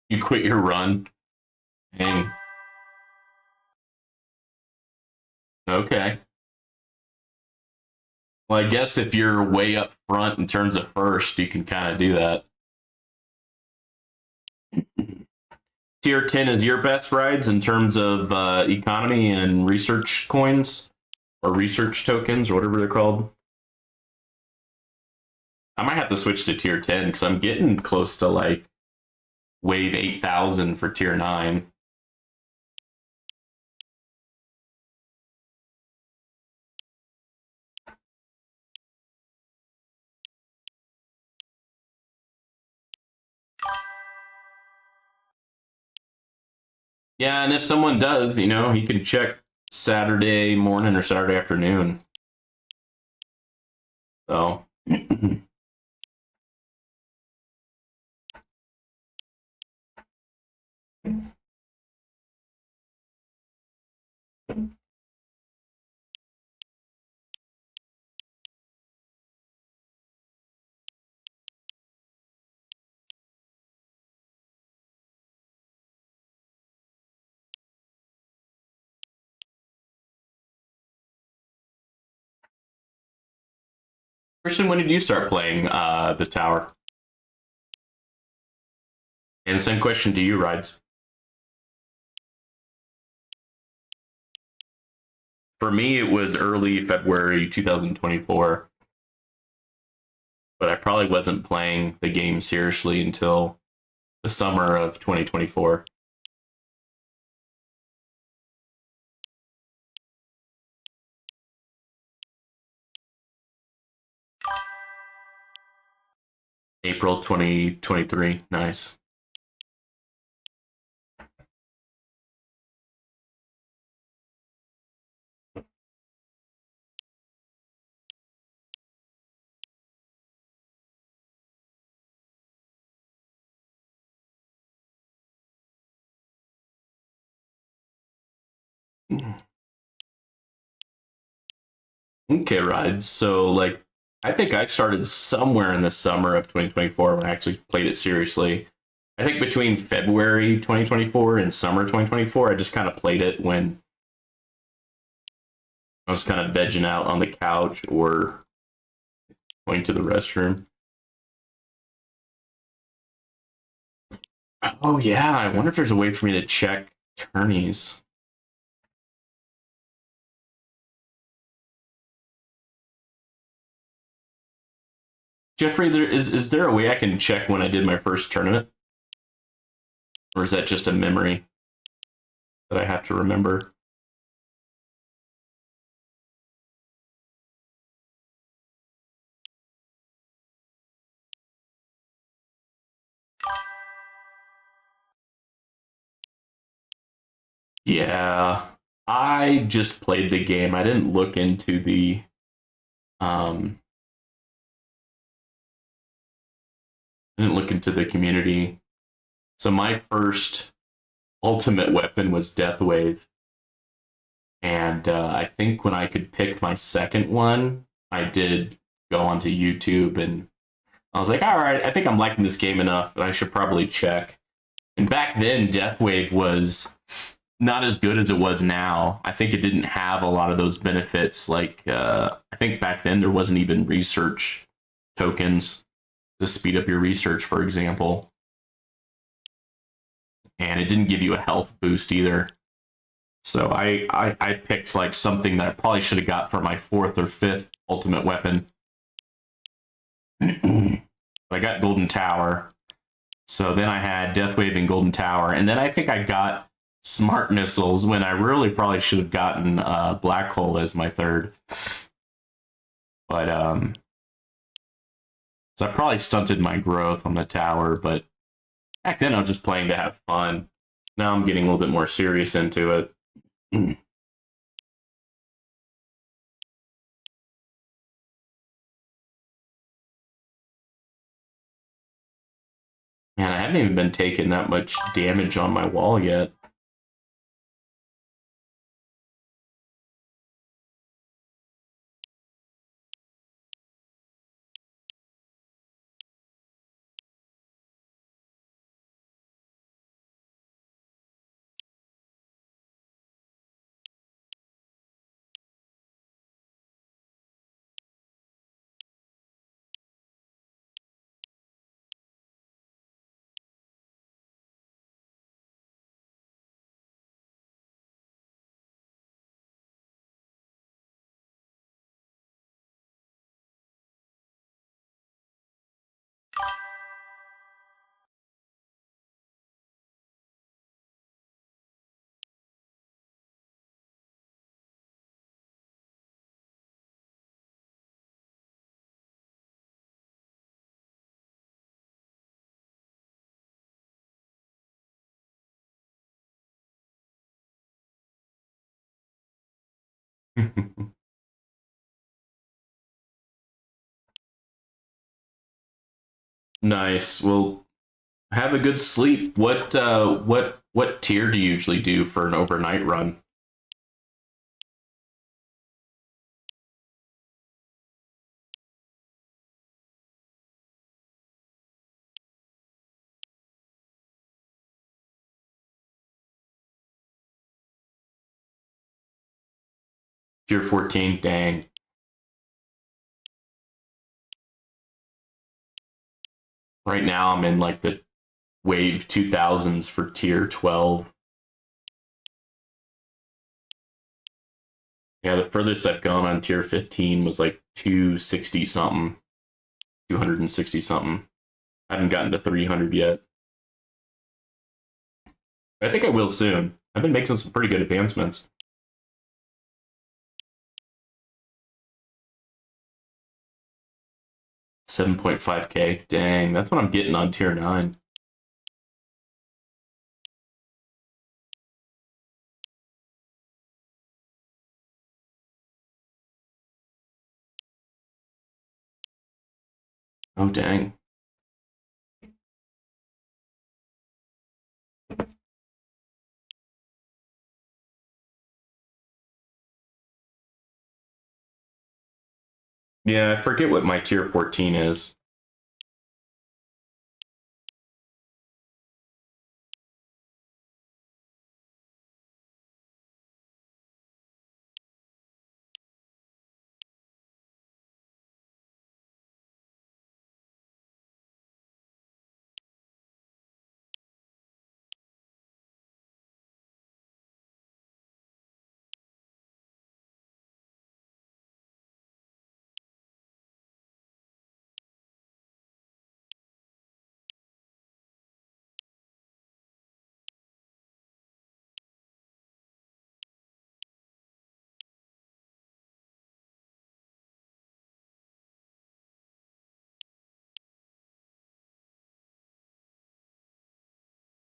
Speaker 1: You quit your run. Dang. Okay. Well, I guess if you're way up front in terms of first, you can kind of do that. Tier 10 is your best rides in terms of economy and research coins or research tokens or whatever they're called. I might have to switch to tier 10 because I'm getting close to like wave 8,000 for tier 9. Yeah, and if someone does, you know, he can check Saturday morning or Saturday afternoon. So Christian, when did you start playing the tower? And same question to you, Rides. For me, it was early February 2024, but I probably wasn't playing the game seriously until the summer of 2024. April 2023. Nice. Okay, Rides. So, like, I think I started somewhere in the summer of 2024 when I actually played it seriously. I think between February 2024 and summer 2024, I just kind of played it when I was kind of vegging out on the couch or going to the restroom. Oh yeah, I wonder if there's a way for me to check tourneys. Jeffrey, is there a way I can check when I did my first tournament, or is that just a memory that I have to remember? Yeah, I just played the game. I didn't look into the um, community. So my first ultimate weapon was Deathwave, and I think when I could pick my second one, I did go onto YouTube and I was like, all right, I think I'm liking this game enough, but I should probably check. And back then, Deathwave was not as good as it was now. I think it didn't have a lot of those benefits. Like, I think back then there wasn't even research tokens to speed up your research, for example. And it didn't give you a health boost either. So I picked like something that I probably should have got for my fourth or fifth ultimate weapon. I got Golden Tower. So then I had Deathwave and Golden Tower. And then I think I got Smart Missiles when I really probably should have gotten Black Hole as my third. But so I probably stunted my growth on the tower. But back then I was just playing to have fun. Now I'm getting a little bit more serious into it. Man, I haven't even been taking that much damage on my wall yet. Nice. Well, have a good sleep. What tier do you usually do for an overnight run? Tier 14? Dang. Right now I'm in like the wave 2000s for tier 12. Yeah, the furthest I've gone on tier 15 was like 260 something, 260 something. I haven't gotten to 300 yet. I think I will soon. I've been making some pretty good advancements. 7.5k. Dang, that's what I'm getting on tier 9. Oh, dang. Yeah, I forget what my tier 14 is.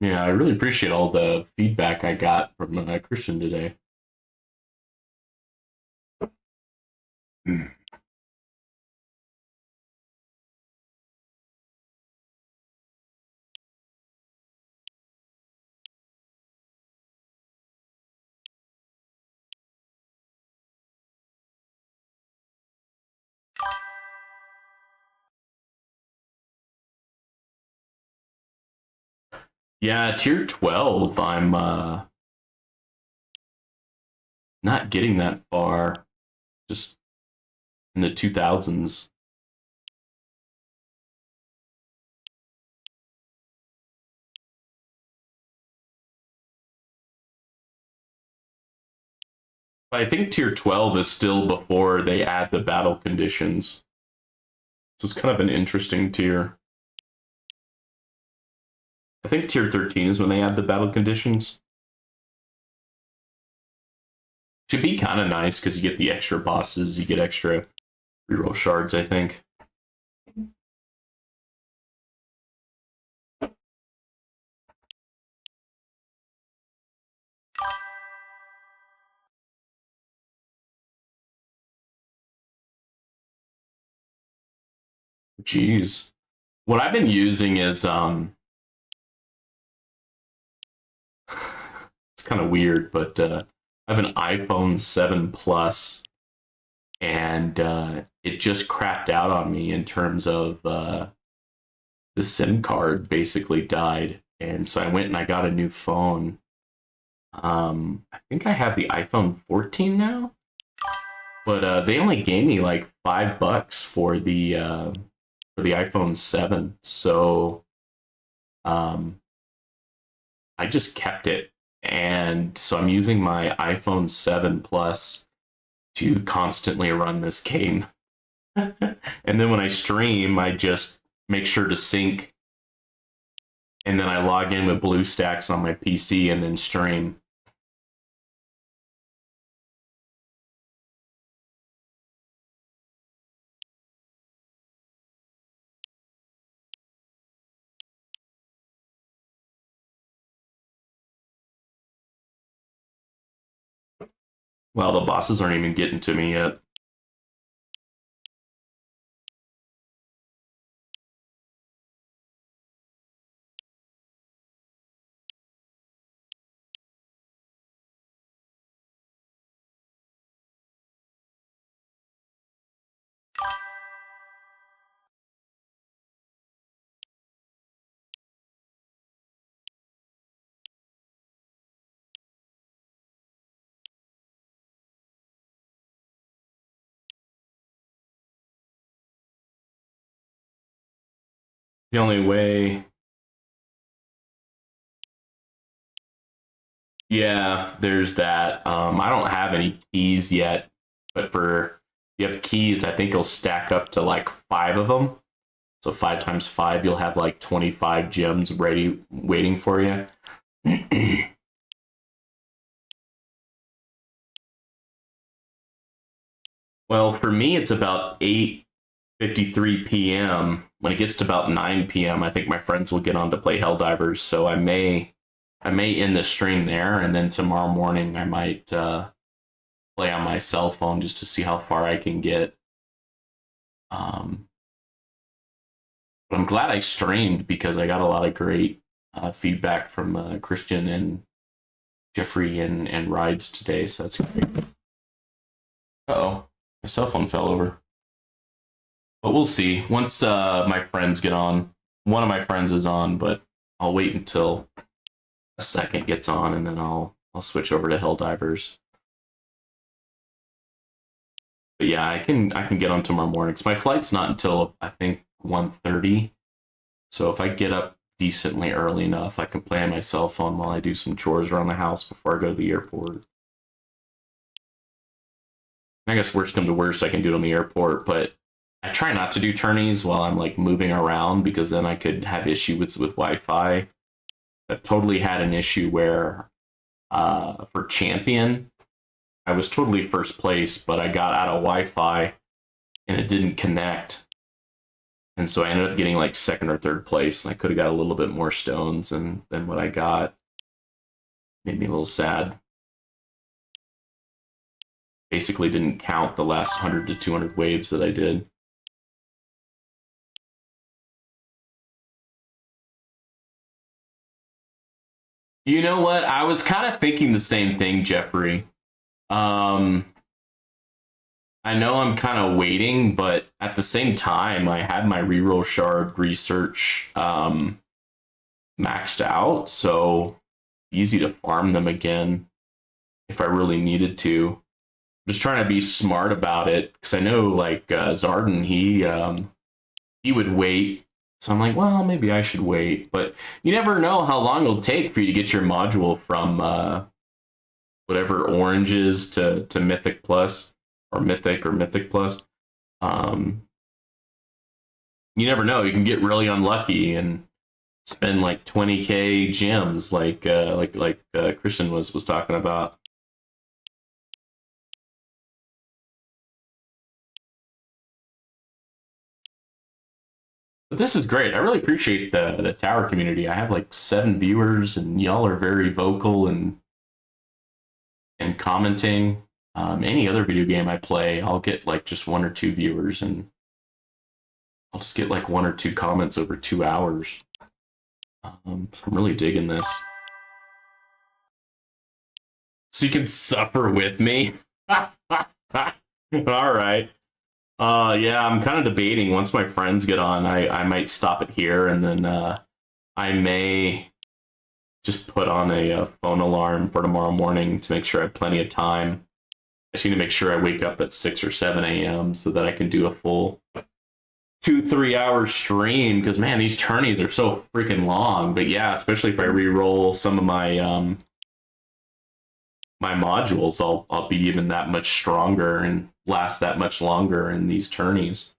Speaker 1: Yeah, I really appreciate all the feedback I got from Christian today. Yeah, tier 12, I'm not getting that far. Just in the 2000s. I think tier 12 is still before they add the battle conditions. So it's kind of an interesting tier. I think tier 13 is when they add the battle conditions. Should be kind of nice because you get the extra bosses, you get extra reroll shards, I think. Jeez. What I've been using is it's kind of weird, but I have an iPhone 7 Plus, and it just crapped out on me in terms of the SIM card basically died, and so I went and I got a new phone. I think I have the iPhone 14 now, but they only gave me like $5 for the iPhone 7, so um, I just kept it, and so I'm using my iPhone 7 Plus to constantly run this game. And then when I stream, I just make sure to sync, and then I log in with BlueStacks on my PC and then stream. Well, the bosses aren't even getting to me yet. The only way... Yeah, there's that. I don't have any keys yet, but for you have keys, I think you'll stack up to like 5 of them. So 5 times 5, you'll have like 25 gems ready, waiting for you. Well, for me, it's about 8:53 p.m. When it gets to about 9 p.m., I think my friends will get on to play Helldivers. So I may end the stream there, and then tomorrow morning I might play on my cell phone just to see how far I can get. But I'm glad I streamed because I got a lot of great feedback from Christian and Jeffrey and Rides today, so that's great. Uh-oh, my cell phone fell over. But we'll see. Once my friends get on, one of my friends is on, but I'll wait until a second gets on, and then I'll switch over to Helldivers. But yeah, I can get on tomorrow morning. Cause my flight's not until I think 1:30. So if I get up decently early enough, I can play on my cell phone while I do some chores around the house before I go to the airport. I guess worst come to worst, I can do it on the airport, but I try not to do tourneys while I'm like moving around because then I could have issues with Wi-Fi. I've totally had an issue where for Champion, I was totally first place, but I got out of Wi-Fi and it didn't connect. And so I ended up getting like second or third place, and I could have got a little bit more stones than what I got. Made me a little sad. Basically didn't count the last 100 to 200 waves that I did. You know what? I was kind of thinking the same thing, Jeffrey. I know I'm kind of waiting, but at the same time, I had my reroll shard research maxed out, so easy to farm them again if I really needed to. I'm just trying to be smart about it because I know, like Zarden, he would wait. So I'm like, well, maybe I should wait, but you never know how long it'll take for you to get your module from whatever orange is to Mythic Plus or Mythic Plus. You never know. You can get really unlucky and spend like 20k gems, like Christian was talking about. But this is great. I really appreciate the tower community. I have like 7 viewers, and y'all are very vocal and commenting. Any other video game I play, I'll get like just 1 or 2 viewers, and I'll just get like 1 or 2 comments over 2 hours. So I'm really digging this. So you can suffer with me. All right. Yeah, I'm kind of debating. Once my friends get on, I might stop it here, and then I may just put on a phone alarm for tomorrow morning to make sure I have plenty of time. I just need to make sure I wake up at 6 or 7 a.m. so that I can do a full 2-3 hour stream, because man, these tourneys are so freaking long. But yeah, especially if I re-roll some of my my modules, I'll be even that much stronger and last that much longer in these tourneys.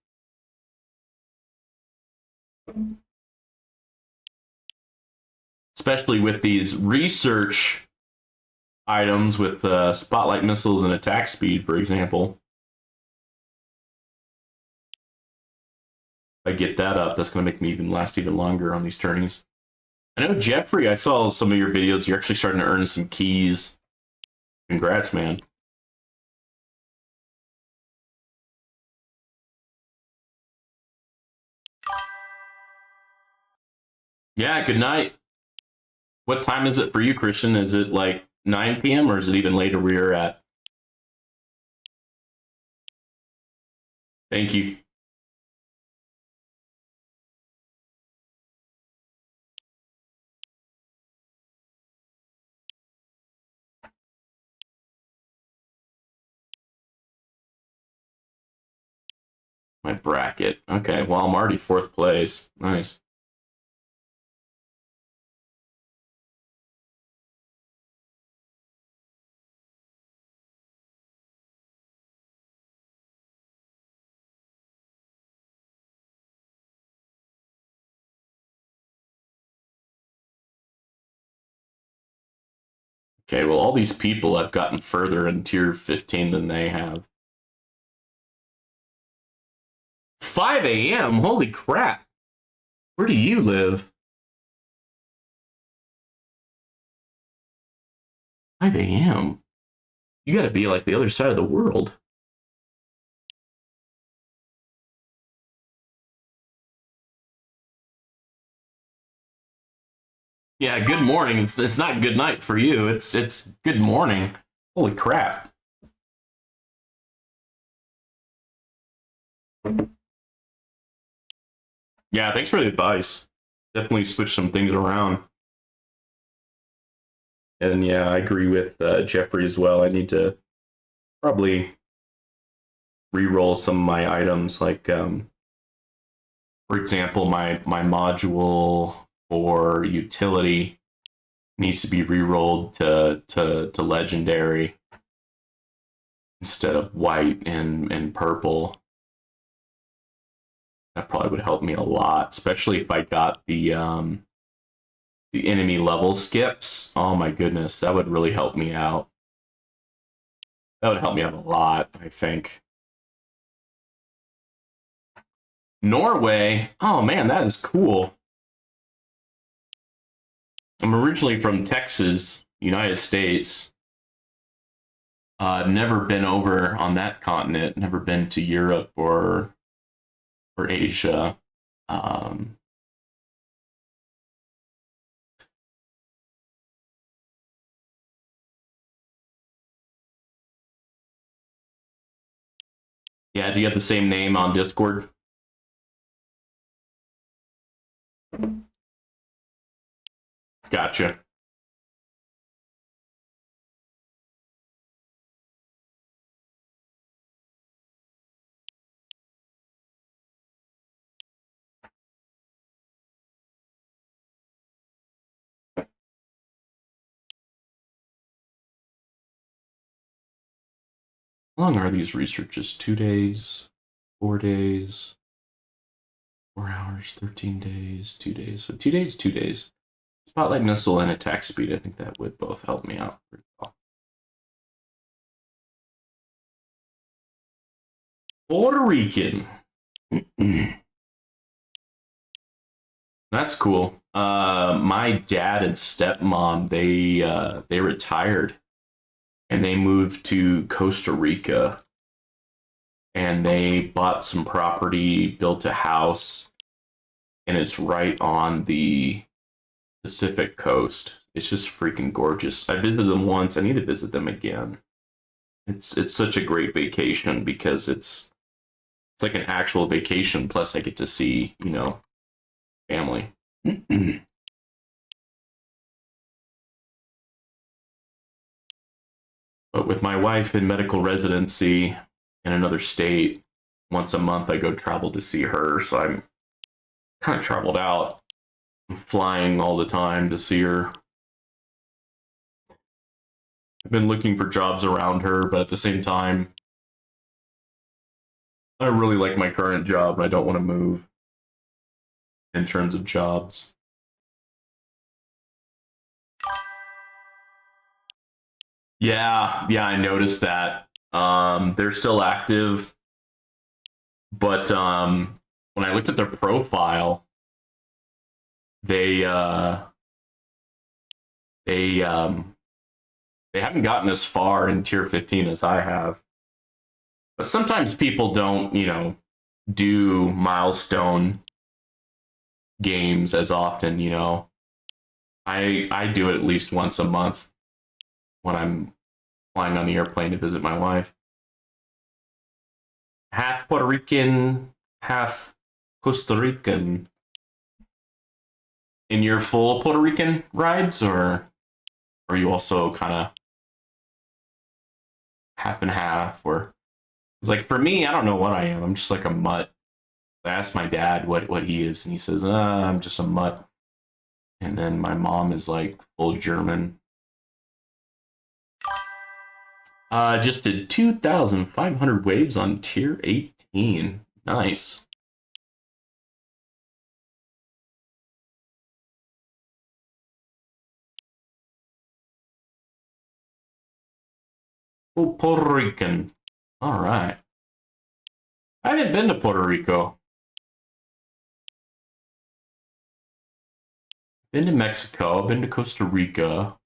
Speaker 1: Especially with these research items with spotlight missiles and attack speed, for example. If I get that up, that's going to make me last even longer on these tourneys. I know, Jeffrey, I saw some of your videos. You're actually starting to earn some keys. Congrats, man. Yeah, good night. What time is it for you, Christian? Is it like 9 p.m. or is it even later where you're at? Thank you. My bracket. Okay, well, I'm already fourth place. Nice. Okay, well, all these people have gotten further in tier 15 than they have. 5 a.m.? Holy crap. Where do you live? 5 a.m.? You gotta be like the other side of the world. Yeah, good morning. It's not good night for you. It's good morning. Holy crap. Yeah, thanks for the advice. Definitely switch some things around. And yeah, I agree with Jeffrey as well. I need to probably re-roll some of my items, like for example, my module for utility needs to be re-rolled to legendary instead of white and purple. That probably would help me a lot, especially if I got the enemy level skips. Oh my goodness, that would really help me out. That would help me out a lot, I think. Norway. Oh man, that is cool. I'm originally from Texas, United States. Never been over on that continent. Never been to Europe or Asia. Um, yeah, do you have the same name on Discord? Gotcha. How long are these researches? 2 days, 4 days, 4 hours, 13 days, 2 days. So 2 days, 2 days. Spotlight missile and attack speed. I think that would both help me out pretty well. Puerto Rican. That's cool. My dad and stepmom, they retired and they moved to Costa Rica and they bought some property, built a house, and it's right on the Pacific coast. It's just freaking gorgeous. I visited them once. I need to visit them again. It's such a great vacation because it's like an actual vacation. Plus, I get to see family. But with my wife in medical residency in another state, once a month I go travel to see her. So I'm kind of traveled out, flying all the time to see her. I've been looking for jobs around her, but at the same time, I really like my current job and I don't want to move in terms of jobs. Yeah, I noticed that. They're still active, but when I looked at their profile, they they um, they haven't gotten as far in tier 15 as I have. But sometimes people don't, do milestone games as often, you know. I do it at least once a month when I'm flying on the airplane to visit my wife. Half Puerto Rican, half Costa Rican. In your full Puerto Rican rides, or are you also kind of half and half? Or it's like for me, I don't know what I am. I'm just like a mutt. I asked my dad what he is, and he says, I'm just a mutt. And then my mom is like full German. Just did 2,500 waves on tier 18. Nice. Oh, Puerto Rican. All right. I haven't been to Puerto Rico. Been to Mexico. Been to Costa Rica.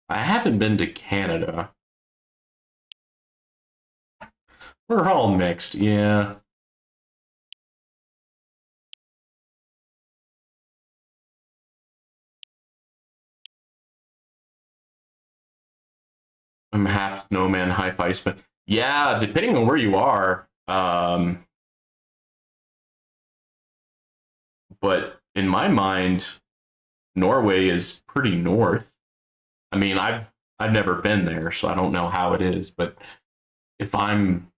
Speaker 1: I haven't been to Canada. We're all mixed, yeah. I'm half snowman, half iceman. Yeah, depending on where you are. But in my mind, Norway is pretty north. I mean, I've never been there, so I don't know how it is. But if I'm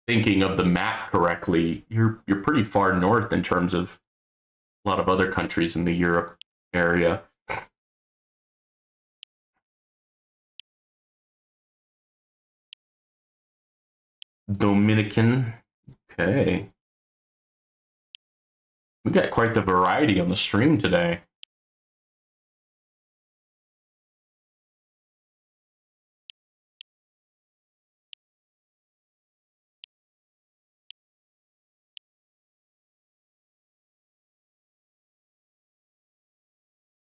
Speaker 1: thinking of the map correctly, you're pretty far north in terms of a lot of other countries in the Europe area. Dominican. Okay. We got quite the variety on the stream today.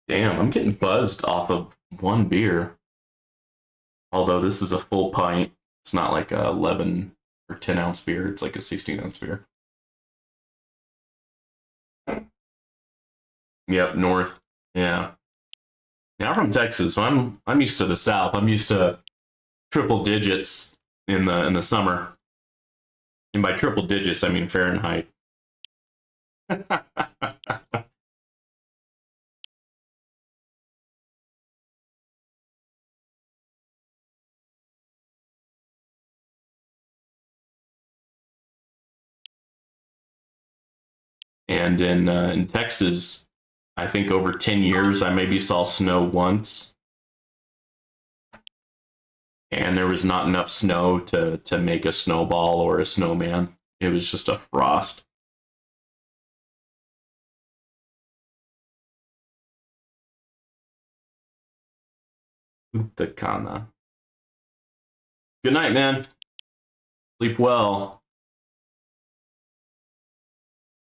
Speaker 1: Damn, I'm getting buzzed off of one beer. Although this is a full pint. It's not like a 11 or 10 ounce beer. It's like a 16-ounce beer. Yep, north. Yeah. Now I'm from Texas, so I'm used to the South. I'm used to triple digits in the summer. And by triple digits, I mean Fahrenheit. And in Texas, I think over 10 years, I maybe saw snow once. And there was not enough snow to make a snowball or a snowman. It was just a frost. Utacana. Good night, man. Sleep well.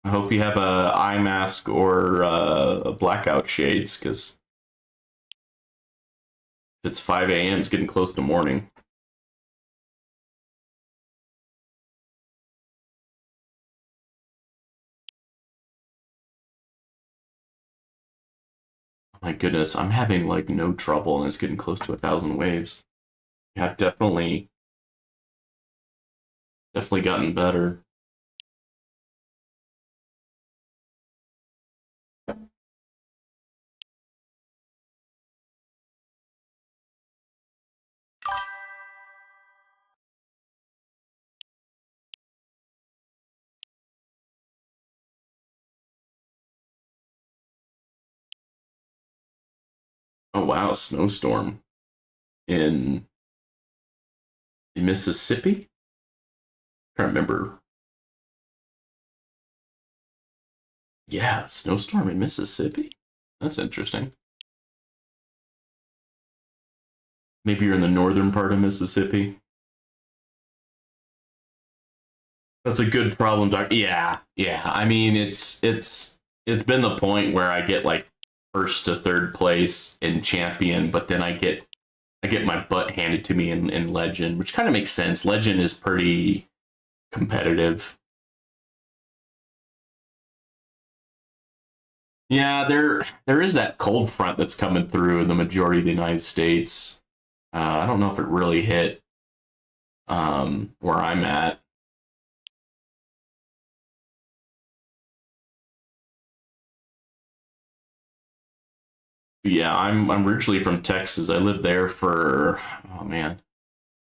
Speaker 1: I hope you have a eye mask or a blackout shades, because it's 5 a.m. It's getting close to morning. My goodness, I'm having like no trouble, and it's getting close to 1,000 waves. Yeah, definitely gotten better. Oh wow, snowstorm in Mississippi. I can't remember. Yeah, snowstorm in Mississippi. That's interesting. Maybe you're in the northern part of Mississippi. That's a good problem, Doc. Yeah, yeah. I mean, it's been the point where I get like first to third place in champion, but then I get my butt handed to me in legend, which kind of makes sense. Legend is pretty competitive. Yeah, there is that cold front that's coming through in the majority of the United States. I don't know if it really hit where I'm at. But yeah, I'm originally from Texas. I lived there for, oh man,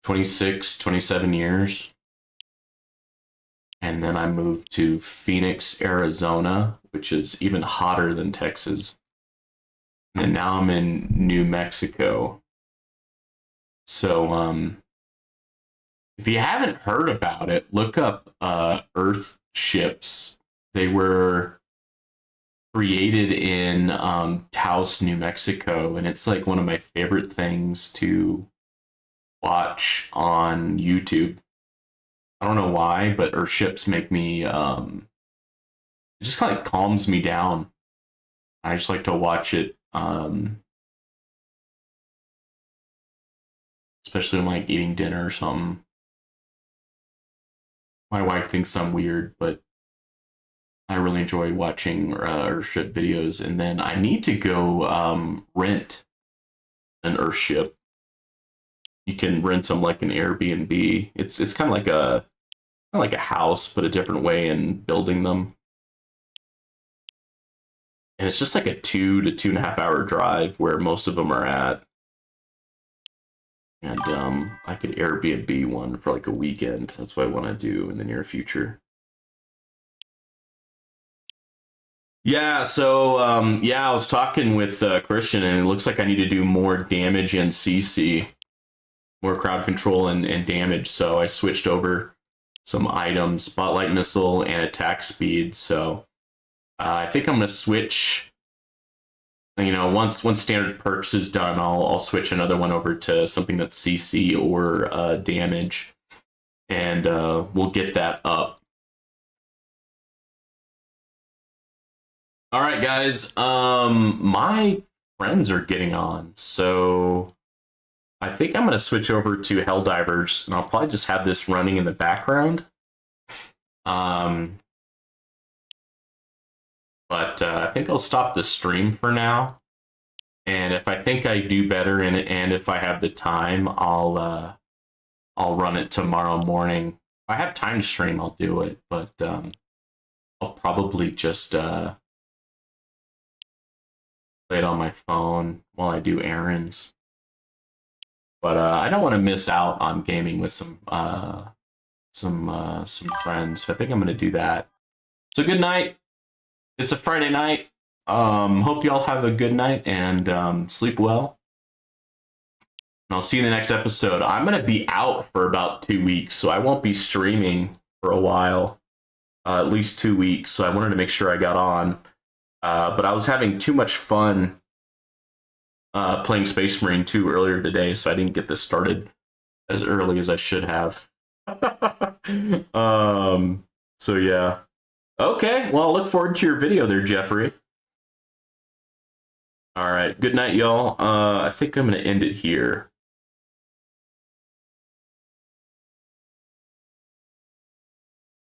Speaker 1: 26, 27 years. And then I moved to Phoenix, Arizona, which is even hotter than Texas. And now I'm in New Mexico. So if you haven't heard about it, look up Earth ships. They were created in Taos, New Mexico, and it's like one of my favorite things to watch on YouTube. I don't know why, but Earthships make me it just kind of calms me down. I just like to watch it, especially when I'm like eating dinner or something. My wife thinks I'm weird, but I really enjoy watching Earthship videos. And then I need to go rent an Earthship. You can rent them like an Airbnb. It's kind of like a house, but a different way in building them. And it's just like a 2 to 2.5 hour drive where most of them are at. And I could Airbnb one for like a weekend. That's what I want to do in the near future. Yeah, so yeah, I was talking with Christian, and it looks like I need to do more damage and CC, more crowd control and damage. So I switched over some items, spotlight missile and attack speed. So I think I'm gonna switch. You know, once standard perks is done, I'll switch another one over to something that's CC or damage, and we'll get that up. All right, guys. My friends are getting on, so I think I'm gonna switch over to Helldivers, and I'll probably just have this running in the background. But I think I'll stop the stream for now. And if I think I do better in it, and if I have the time, I'll run it tomorrow morning. If I have time to stream, I'll do it. But I'll probably just play it on my phone while I do errands. But I don't want to miss out on gaming with some friends. So I think I'm gonna do that. So good night. It's a Friday night. Hope you all have a good night and sleep well. And I'll see you in the next episode. I'm gonna be out for about 2 weeks, so I won't be streaming for a while, at least 2 weeks. So I wanted to make sure I got on. But I was having too much fun playing Space Marine 2 earlier today, so I didn't get this started as early as I should have. So yeah. Okay, well, I'll look forward to your video there, Jeffrey. All right, good night, y'all. I think I'm going to end it here.